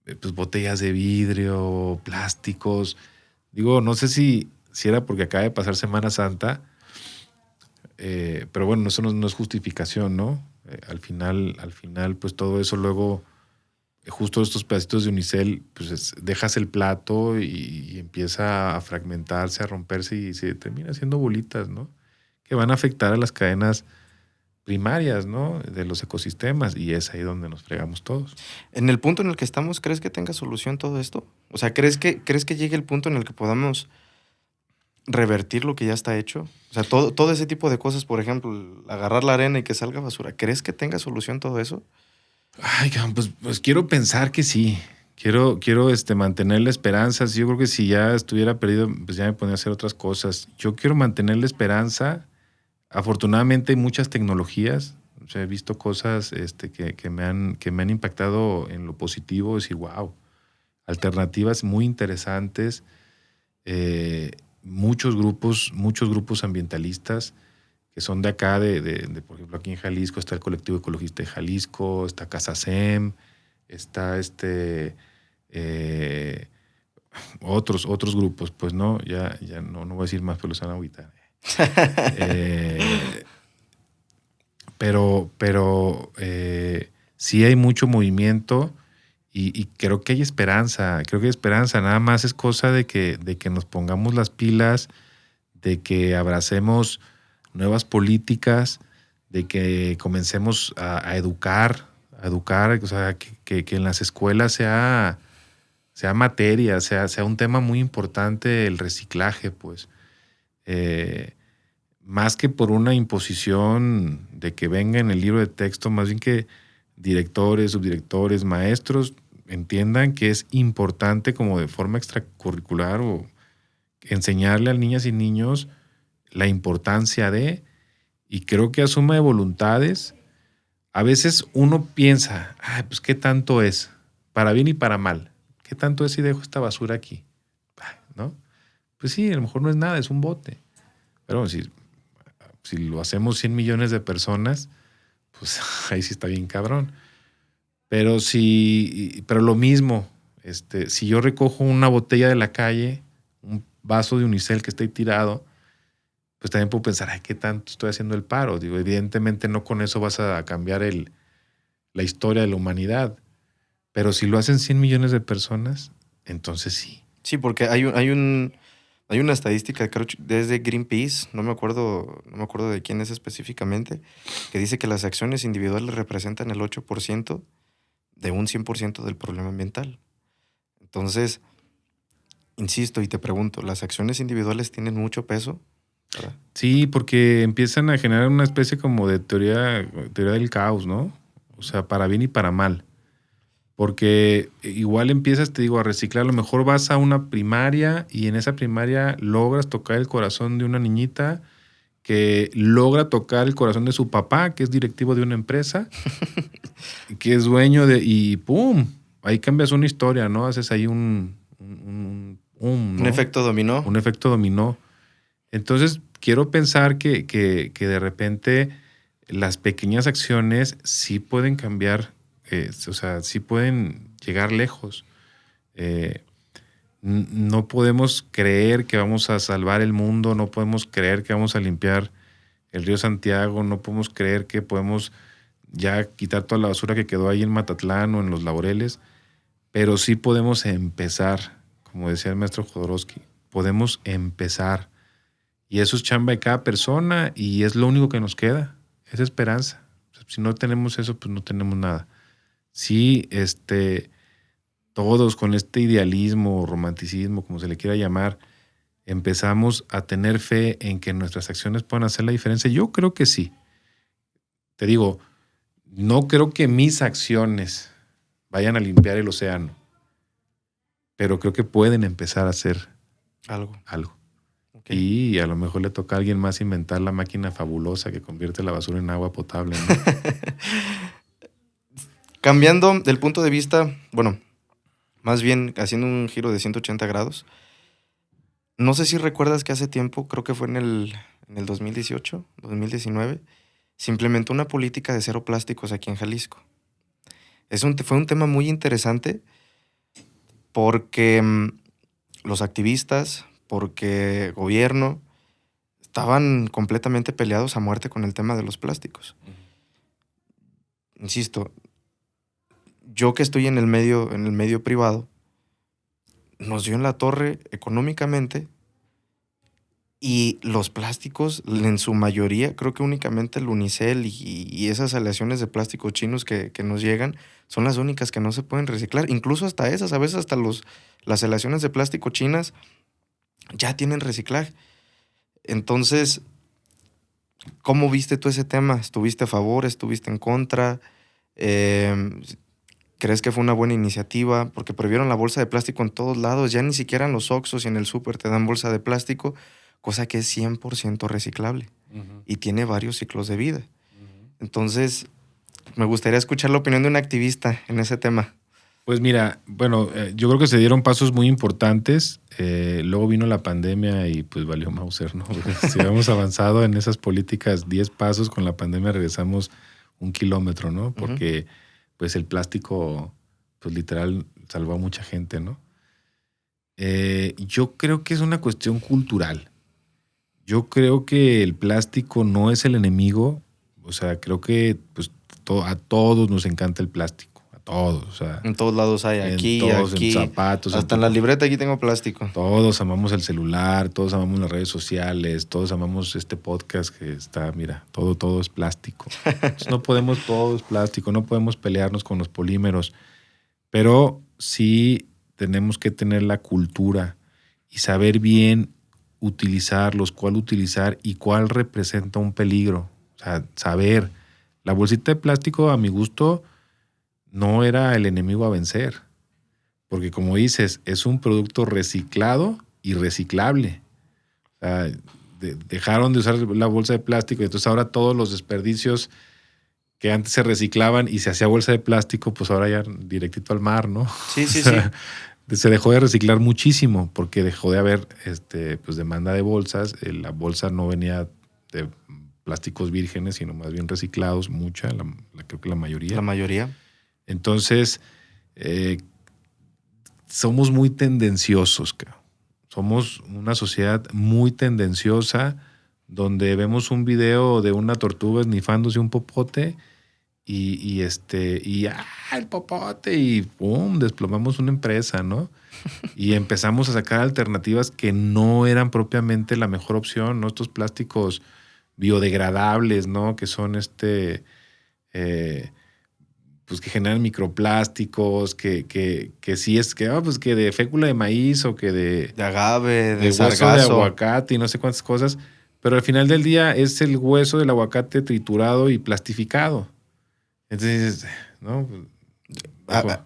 pues botellas de vidrio, plásticos. Digo, no sé si era porque acaba de pasar Semana Santa, pero bueno, eso no es justificación, ¿no? Al final, pues todo eso luego justo estos pedacitos de unicel, pues dejas el plato y empieza a fragmentarse, a romperse y se termina haciendo bolitas, ¿no? Que van a afectar a las cadenas primarias, ¿no? De los ecosistemas, y es ahí donde nos fregamos todos. En el punto en el que estamos, ¿crees que tenga solución todo esto? O sea, ¿crees que llegue el punto en el que podamos revertir lo que ya está hecho? O sea, todo ese tipo de cosas, por ejemplo, agarrar la arena y que salga basura, ¿crees que tenga solución todo eso? Ay, cabrón, pues quiero pensar que sí. Quiero mantener la esperanza. Yo creo que si ya estuviera perdido, pues ya me ponía a hacer otras cosas. Yo quiero mantener la esperanza. Afortunadamente hay muchas tecnologías. O sea, he visto cosas que me han impactado en lo positivo. Decir, wow, alternativas muy interesantes. Muchos grupos ambientalistas que son de acá, por ejemplo, aquí en Jalisco está el Colectivo Ecologista de Jalisco, está Casa SEM, está otros grupos, pues no, ya no voy a decir más, pero los van a agüitar. Pero sí hay mucho movimiento y creo que hay esperanza, nada más es cosa de que nos pongamos las pilas, de que abracemos nuevas políticas, de que comencemos a educar, o sea, que en las escuelas sea materia, sea un tema muy importante el reciclaje, pues. Más que por una imposición de que venga en el libro de texto, más bien que directores, subdirectores, maestros entiendan que es importante como de forma extracurricular o enseñarle a niñas y niños la importancia y creo que a suma de voluntades, a veces uno piensa, ay, pues qué tanto es, para bien y para mal, qué tanto es si dejo esta basura aquí, ¿no? Pues sí, a lo mejor no es nada, es un bote, pero si lo hacemos 100 millones de personas, pues ahí sí está bien cabrón. Pero lo mismo, si yo recojo una botella de la calle, un vaso de unicel que está ahí tirado, pues también puedo pensar, ay, ¿qué tanto estoy haciendo el paro? Digo, evidentemente no con eso vas a cambiar la historia de la humanidad, pero si lo hacen 100 millones de personas, entonces sí. Sí, porque hay una estadística, creo que desde Greenpeace, no me acuerdo de quién es específicamente, que dice que las acciones individuales representan el 8% de un 100% del problema ambiental. Entonces, insisto y te pregunto, ¿las acciones individuales tienen mucho peso? ¿Verdad? Sí, porque empiezan a generar una especie como de teoría del caos, ¿no? O sea, para bien y para mal. Porque igual empiezas, te digo, a reciclar. A lo mejor vas a una primaria y en esa primaria logras tocar el corazón de una niñita que logra tocar el corazón de su papá, que es directivo de una empresa, que es dueño y ¡pum! Ahí cambias una historia, ¿no? Haces ahí un ¿no? Un efecto dominó. Un efecto dominó. Entonces, quiero pensar que de repente las pequeñas acciones sí pueden cambiar, o sea, sí pueden llegar lejos. No podemos creer que vamos a salvar el mundo, no podemos creer que vamos a limpiar el río Santiago, no podemos creer que podemos ya quitar toda la basura que quedó ahí en Matatlán o en Los Laureles, pero sí podemos empezar, como decía el maestro Jodorowsky, podemos empezar. Y eso es chamba de cada persona y es lo único que nos queda, es esperanza. Si no tenemos eso, pues no tenemos nada. Sí, todos con este idealismo o romanticismo, como se le quiera llamar, empezamos a tener fe en que nuestras acciones puedan hacer la diferencia. Yo creo que sí. Te digo, no creo que mis acciones vayan a limpiar el océano, pero creo que pueden empezar a hacer algo. Okay. Y a lo mejor le toca a alguien más inventar la máquina fabulosa que convierte la basura en agua potable, ¿no? Cambiando del punto de vista, bueno, más bien haciendo un giro de 180 grados, no sé si recuerdas que hace tiempo, creo que fue en el 2018, 2019, se implementó una política de cero plásticos aquí en Jalisco. Fue un tema muy interesante porque los activistas, porque gobierno, estaban completamente peleados a muerte con el tema de los plásticos. Insisto, yo que estoy en el medio privado, nos dio en la torre económicamente y los plásticos, en su mayoría, creo que únicamente el unicel y esas aleaciones de plástico chinos que nos llegan son las únicas que no se pueden reciclar. Incluso hasta esas, a veces hasta las aleaciones de plástico chinas ya tienen reciclaje. Entonces, ¿cómo viste tú ese tema? ¿Estuviste a favor? ¿Estuviste en contra? ¿Crees que fue una buena iniciativa? Porque prohibieron la bolsa de plástico en todos lados. Ya ni siquiera en los Oxxos y en el súper te dan bolsa de plástico, cosa que es 100% reciclable y tiene varios ciclos de vida. Entonces, me gustaría escuchar la opinión de un activista en ese tema. Pues mira, bueno, yo creo que se dieron pasos muy importantes. Luego vino la pandemia y pues valió Mauser, ¿no? Si habíamos avanzado en esas políticas 10 pasos, con la pandemia regresamos 1 kilómetro, ¿no? Porque pues el plástico, pues literal, salvó a mucha gente, ¿no? Yo creo que es una cuestión cultural. Yo creo que el plástico no es el enemigo. O sea, creo que pues, a todos nos encanta el plástico. A todos. O sea, en todos lados hay, aquí, en zapatos. Hasta en la libreta aquí tengo plástico. Todos amamos el celular, todos amamos las redes sociales, todos amamos este podcast que está, mira, todo es plástico. Entonces, no podemos, todo es plástico, no podemos pelearnos con los polímeros. Pero sí tenemos que tener la cultura y saber bien utilizarlos, cuál utilizar y cuál representa un peligro. O sea, saber. La bolsita de plástico, a mi gusto, no era el enemigo a vencer. Porque como dices, es un producto reciclado y reciclable. O sea, dejaron de usar la bolsa de plástico y entonces ahora todos los desperdicios que antes se reciclaban y se hacía bolsa de plástico, pues ahora ya directito al mar, ¿no? Sí, sí, o sea, sí. Se dejó de reciclar muchísimo porque dejó de haber pues demanda de bolsas. La bolsa no venía de plásticos vírgenes, sino más bien reciclados, mucha, creo que la mayoría. La mayoría. Entonces, somos muy tendenciosos, cabrón. Somos una sociedad muy tendenciosa donde vemos un video de una tortuga esnifándose un popote y el popote y ¡pum! Desplomamos una empresa, ¿no? Y empezamos a sacar alternativas que no eran propiamente la mejor opción, ¿no? Estos plásticos biodegradables, ¿no? Que son pues que generan microplásticos, que sí es que, pues que de fécula de maíz o que de agave, de hueso sargazo, de aguacate y no sé cuántas cosas, pero al final del día es el hueso del aguacate triturado y plastificado. Entonces, ¿no?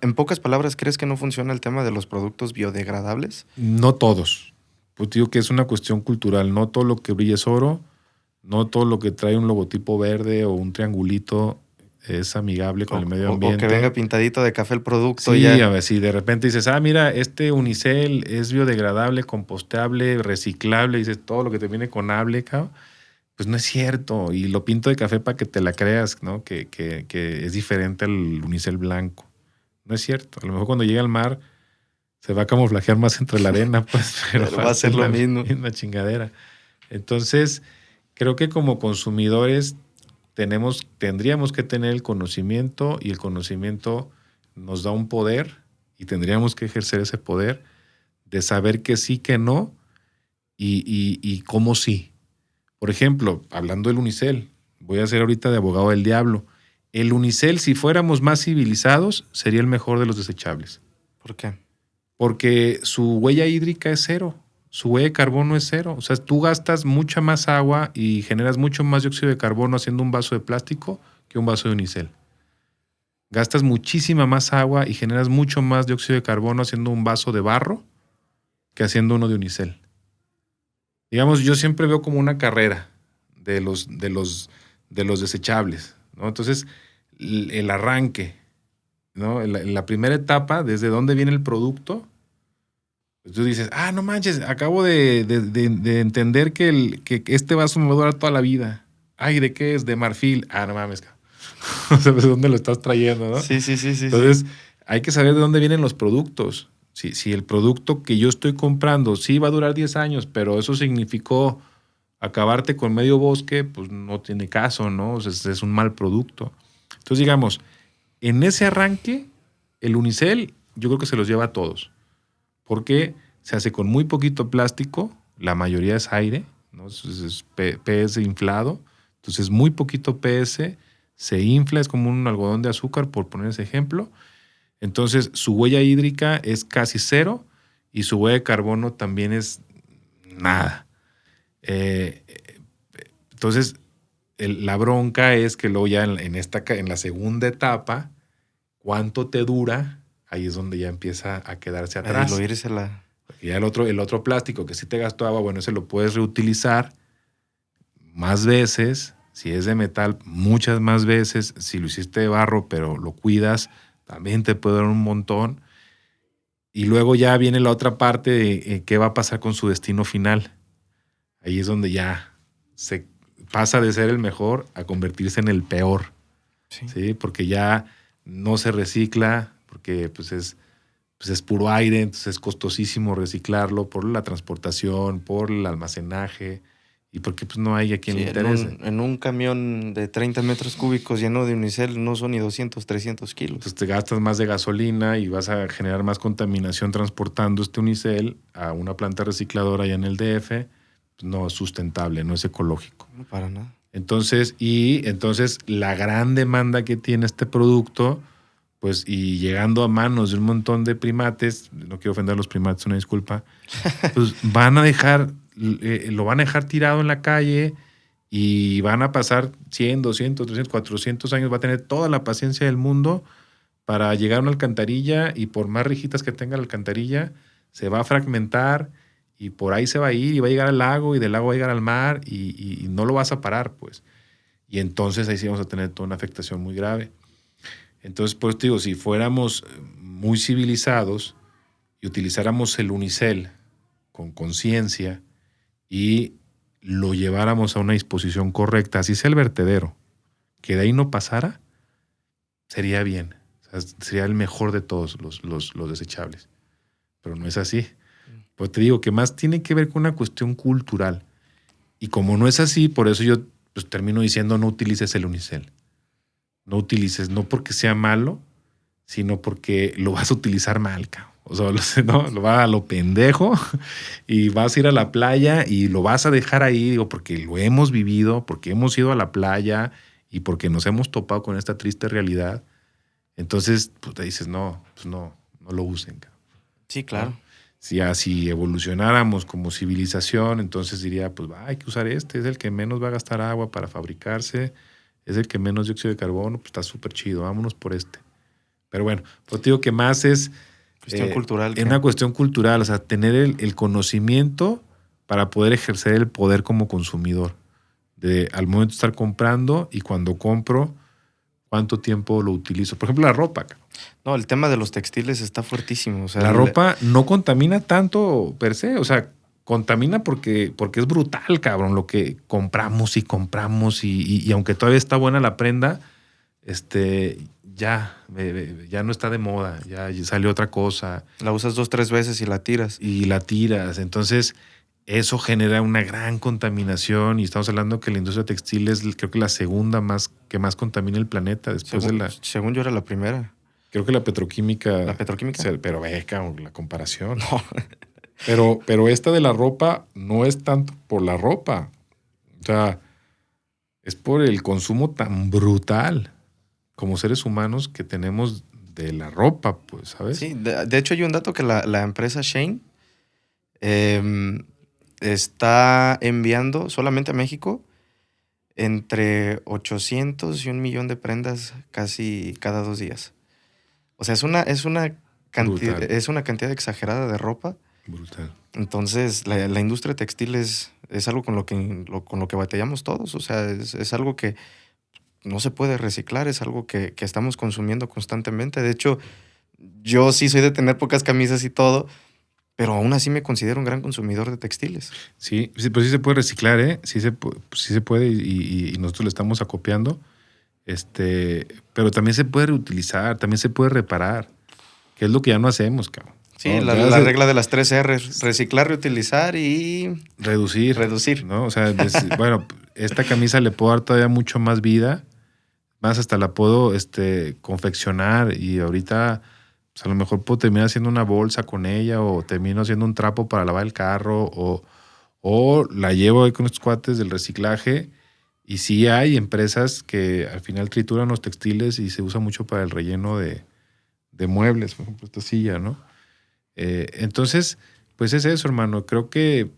En pocas palabras, ¿crees que no funciona el tema de los productos biodegradables? No todos. Pues digo que es una cuestión cultural. No todo lo que brilla es oro, no todo lo que trae un logotipo verde o un triangulito es amigable con el medio ambiente. O que venga pintadito de café el producto. Sí, ya. a ver, si de repente dices, mira, este unicel es biodegradable, composteable, reciclable, dices todo lo que te viene con able, cabrón, pues no es cierto. Y lo pinto de café para que te la creas, ¿no? Que es diferente al unicel blanco. No es cierto. A lo mejor cuando llegue al mar se va a camuflajear más entre la arena, pues, pero va a ser lo mismo. Misma chingadera. Entonces, creo que como consumidores tendríamos que tener el conocimiento y el conocimiento nos da un poder y tendríamos que ejercer ese poder de saber que sí, que no y cómo sí. Por ejemplo, hablando del unicel, voy a ser ahorita de abogado del diablo. El unicel, si fuéramos más civilizados, sería el mejor de los desechables. ¿Por qué? Porque su huella hídrica es cero. Su huella de carbono es cero. O sea, tú gastas mucha más agua y generas mucho más dióxido de carbono haciendo un vaso de plástico que un vaso de unicel. Gastas muchísima más agua y generas mucho más dióxido de carbono haciendo un vaso de barro que haciendo uno de unicel. Digamos, yo siempre veo como una carrera de los desechables, ¿no? Entonces, el arranque, ¿no? En la primera etapa, desde dónde viene el producto, pues tú dices, no manches, acabo de entender que este vaso me va a durar toda la vida. Ay, ¿de qué es? De marfil. No mames, no sabes de dónde lo estás trayendo, ¿no? Sí. Entonces, hay que saber de dónde vienen los productos. Si el producto que yo estoy comprando sí va a durar 10 años, pero eso significó acabarte con medio bosque, pues no tiene caso, ¿no? O sea, es un mal producto. Entonces, digamos, en ese arranque el unicel yo creo que se los lleva a todos, porque se hace con muy poquito plástico, la mayoría es aire, ¿no? Es PS inflado, entonces muy poquito PS, se infla, es como un algodón de azúcar, por poner ese ejemplo. Entonces su huella hídrica es casi cero y su huella de carbono también es nada. Entonces la bronca es que luego ya en la segunda etapa, ¿cuánto te dura? Ahí es donde ya empieza a quedarse atrás. Lo írsela. Ya el otro plástico que sí te gastó agua, bueno, ese lo puedes reutilizar más veces. Si es de metal, muchas más veces. Si lo hiciste de barro, pero lo cuidas, también te puede dar un montón. Y luego ya viene la otra parte de qué va a pasar con su destino final. Ahí es donde ya se pasa de ser el mejor a convertirse en el peor. Sí. ¿Sí? Porque ya no se recicla, porque pues es puro aire, entonces es costosísimo reciclarlo por la transportación, por el almacenaje y porque pues no hay a quien le interese. En un camión de 30 metros cúbicos lleno de unicel no son ni 200, 300 kilos. Entonces te gastas más de gasolina y vas a generar más contaminación transportando este unicel a una planta recicladora allá en el DF. Pues no es sustentable, no es ecológico. No, para nada. Entonces la gran demanda que tiene este producto, pues, y llegando a manos de un montón de primates, no quiero ofender a los primates, una disculpa, pues lo van a dejar tirado en la calle y van a pasar 100, 200, 300, 400 años, va a tener toda la paciencia del mundo para llegar a una alcantarilla y por más rijitas que tenga la alcantarilla, se va a fragmentar y por ahí se va a ir y va a llegar al lago y del lago va a llegar al mar y no lo vas a parar, pues. Y entonces ahí sí vamos a tener toda una afectación muy grave. Entonces, pues te digo, si fuéramos muy civilizados y utilizáramos el unicel con conciencia y lo lleváramos a una disposición correcta, así sea el vertedero, que de ahí no pasara, sería bien. O sea, sería el mejor de todos los desechables. Pero no es así. Pues te digo que más tiene que ver con una cuestión cultural. Y como no es así, por eso yo pues, termino diciendo no utilices el unicel. No utilices, no porque sea malo, sino porque lo vas a utilizar mal, cabrón. O sea, no, lo va a lo pendejo y vas a ir a la playa y lo vas a dejar ahí, digo, porque lo hemos vivido, porque hemos ido a la playa y porque nos hemos topado con esta triste realidad. Entonces, pues te dices, no, pues no lo usen, cabrón. Sí, claro. ¿No? Si así evolucionáramos como civilización, entonces diría, pues hay que usar es el que menos va a gastar agua para fabricarse, es el que menos dióxido de carbono, pues está súper chido, vámonos por este. Pero bueno, pues te digo que más es cuestión cultural. Es una cuestión cultural, o sea, tener el conocimiento para poder ejercer el poder como consumidor. Al momento de estar comprando y cuando compro, ¿cuánto tiempo lo utilizo? Por ejemplo, la ropa. No, el tema de los textiles está fuertísimo. O sea, la ropa no contamina tanto per se, o sea, contamina porque es brutal, cabrón, lo que compramos y aunque todavía está buena la prenda, ya no está de moda, ya salió otra cosa. La usas 2, 3 veces y la tiras. Entonces, eso genera una gran contaminación y estamos hablando que la industria textil es creo que la segunda que más contamina el planeta después según yo era la primera. Creo que la petroquímica. ¿La petroquímica? Pero cabrón, la comparación. No. Pero esta de la ropa no es tanto por la ropa. O sea, es por el consumo tan brutal como seres humanos que tenemos de la ropa, pues, ¿sabes? Sí, de hecho hay un dato que la empresa Shein está enviando solamente a México entre 800 y 1 millón de prendas casi cada 2 días. O sea, es una cantidad exagerada de ropa. Brutal. Entonces, la industria textil es algo con lo que batallamos todos. O sea, es algo que no se puede reciclar, es algo que estamos consumiendo constantemente. De hecho, yo sí soy de tener pocas camisas y todo, pero aún así me considero un gran consumidor de textiles. Sí, pero sí se puede reciclar, ¿eh? Sí se puede y nosotros le estamos acopiando. Pero también se puede reutilizar, también se puede reparar, que es lo que ya no hacemos, cabrón. Sí, ¿no? la regla de las 3 R, reciclar, reutilizar y reducir. ¿No? O sea, bueno, esta camisa le puedo dar todavía mucho más vida, más hasta la puedo confeccionar y ahorita Pues a lo mejor puedo terminar haciendo una bolsa con ella o termino haciendo un trapo para lavar el carro o la llevo ahí con estos cuates del reciclaje. Y sí hay empresas que al final trituran los textiles y se usa mucho para el relleno de muebles, por ejemplo, esta silla, ¿no? Entonces, pues es eso, hermano. Creo que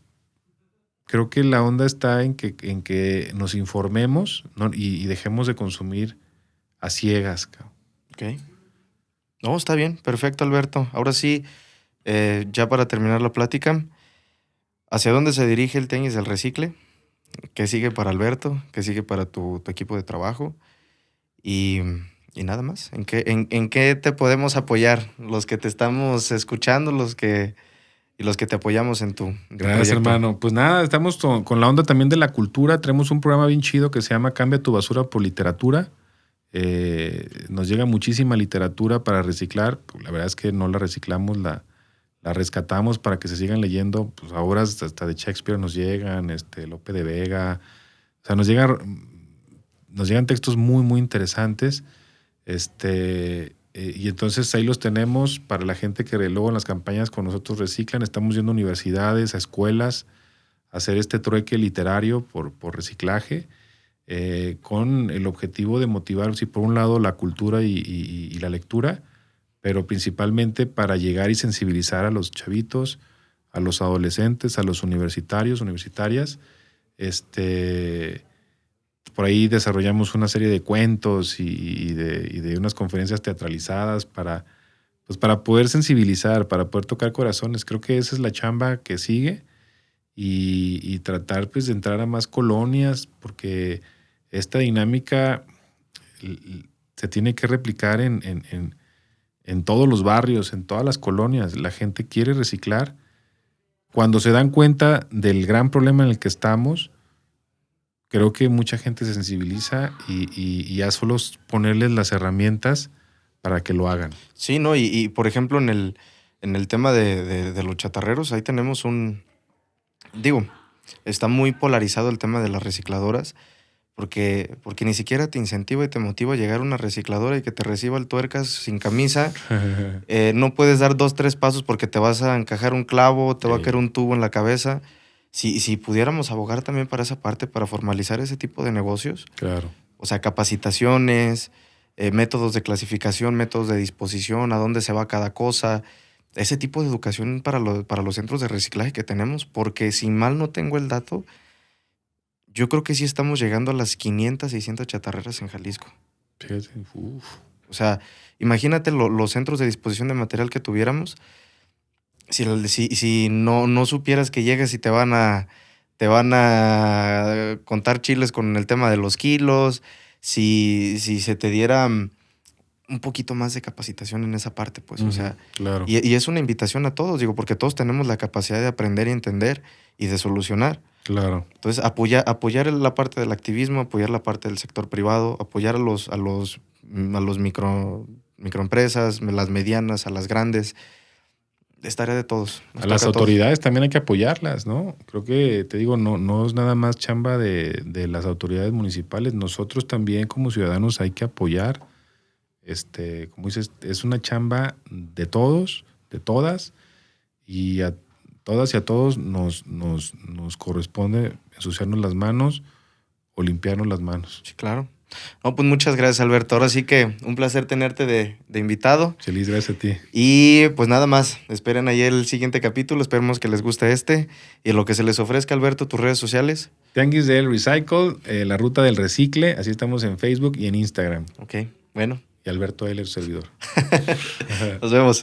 la onda está en que nos informemos, ¿no? y dejemos de consumir a ciegas, cabrón. Ok. No, está bien, perfecto, Alberto. Ahora sí, ya para terminar la plática, ¿hacia dónde se dirige el tenis del recicle? ¿Qué sigue para Alberto? ¿Qué sigue para tu equipo de trabajo? Y nada más. ¿En qué te podemos apoyar? Los que te estamos escuchando, los que te apoyamos en tu Gracias, proyecto. hermano. Pues nada, estamos con la onda también de la cultura. Tenemos un programa bien chido que se llama Cambia tu basura por literatura. Nos llega muchísima literatura para reciclar. La verdad es que no la reciclamos, la rescatamos para que se sigan leyendo. Pues obras hasta de Shakespeare nos llegan, Lope de Vega. O sea, nos llegan textos muy, muy interesantes. Y entonces ahí los tenemos para la gente que luego en las campañas con nosotros reciclan. Estamos yendo a universidades, a escuelas, a hacer este trueque literario por reciclaje, con el objetivo de motivar, sí, por un lado, la cultura y la lectura, pero principalmente para llegar y sensibilizar a los chavitos, a los adolescentes, a los universitarios, universitarias. Por ahí desarrollamos una serie de cuentos y de unas conferencias teatralizadas para poder sensibilizar, para poder tocar corazones. Creo que esa es la chamba que sigue y tratar pues de entrar a más colonias, porque esta dinámica se tiene que replicar en todos los barrios, en todas las colonias. La gente quiere reciclar. Cuando se dan cuenta del gran problema en el que estamos, creo que mucha gente se sensibiliza y ya solo es ponerles las herramientas para que lo hagan. Sí, ¿no? Y por ejemplo, en el tema de los chatarreros, ahí tenemos está muy polarizado el tema de las recicladoras, porque ni siquiera te incentiva y te motiva a llegar a una recicladora y que te reciba el tuercas sin camisa. No puedes dar 2, 3 pasos porque te vas a encajar un clavo, te va a caer un tubo en la cabeza. Si pudiéramos abogar también para esa parte, para formalizar ese tipo de negocios. Claro. O sea, capacitaciones, métodos de clasificación, métodos de disposición, a dónde se va cada cosa. Ese tipo de educación para los centros de reciclaje que tenemos, porque si mal no tengo el dato, yo creo que sí estamos llegando a las 500, 600 chatarreras en Jalisco. Fíjate, uf. O sea, imagínate los centros de disposición de material que tuviéramos. Si no supieras que llegas y te van a contar chiles con el tema de los kilos, si se te diera un poquito más de capacitación en esa parte, pues, o sea, claro. Y es una invitación a todos, digo, porque todos tenemos la capacidad de aprender y entender y de solucionar. Claro. Entonces, apoyar la parte del activismo, apoyar la parte del sector privado, apoyar a los microempresas, las medianas, a las grandes. Es tarea de todos. A las autoridades también hay que apoyarlas, ¿no? Creo que, te digo, no es nada más chamba de las autoridades municipales. Nosotros también como ciudadanos hay que apoyar. Como dices, es una chamba de todos, de todas, y a todas y a todos nos corresponde ensuciarnos las manos o limpiarnos las manos. Sí, claro. No, pues muchas gracias, Alberto. Ahora sí que un placer tenerte de invitado. Feliz, gracias a ti. Y pues nada más, esperen ahí el siguiente capítulo, esperemos que les guste y en lo que se les ofrezca, Alberto, tus redes sociales. Tianguis del Recycle, la ruta del recicle, así estamos en Facebook y en Instagram. Ok, bueno. Y Alberto L., su servidor. Nos vemos.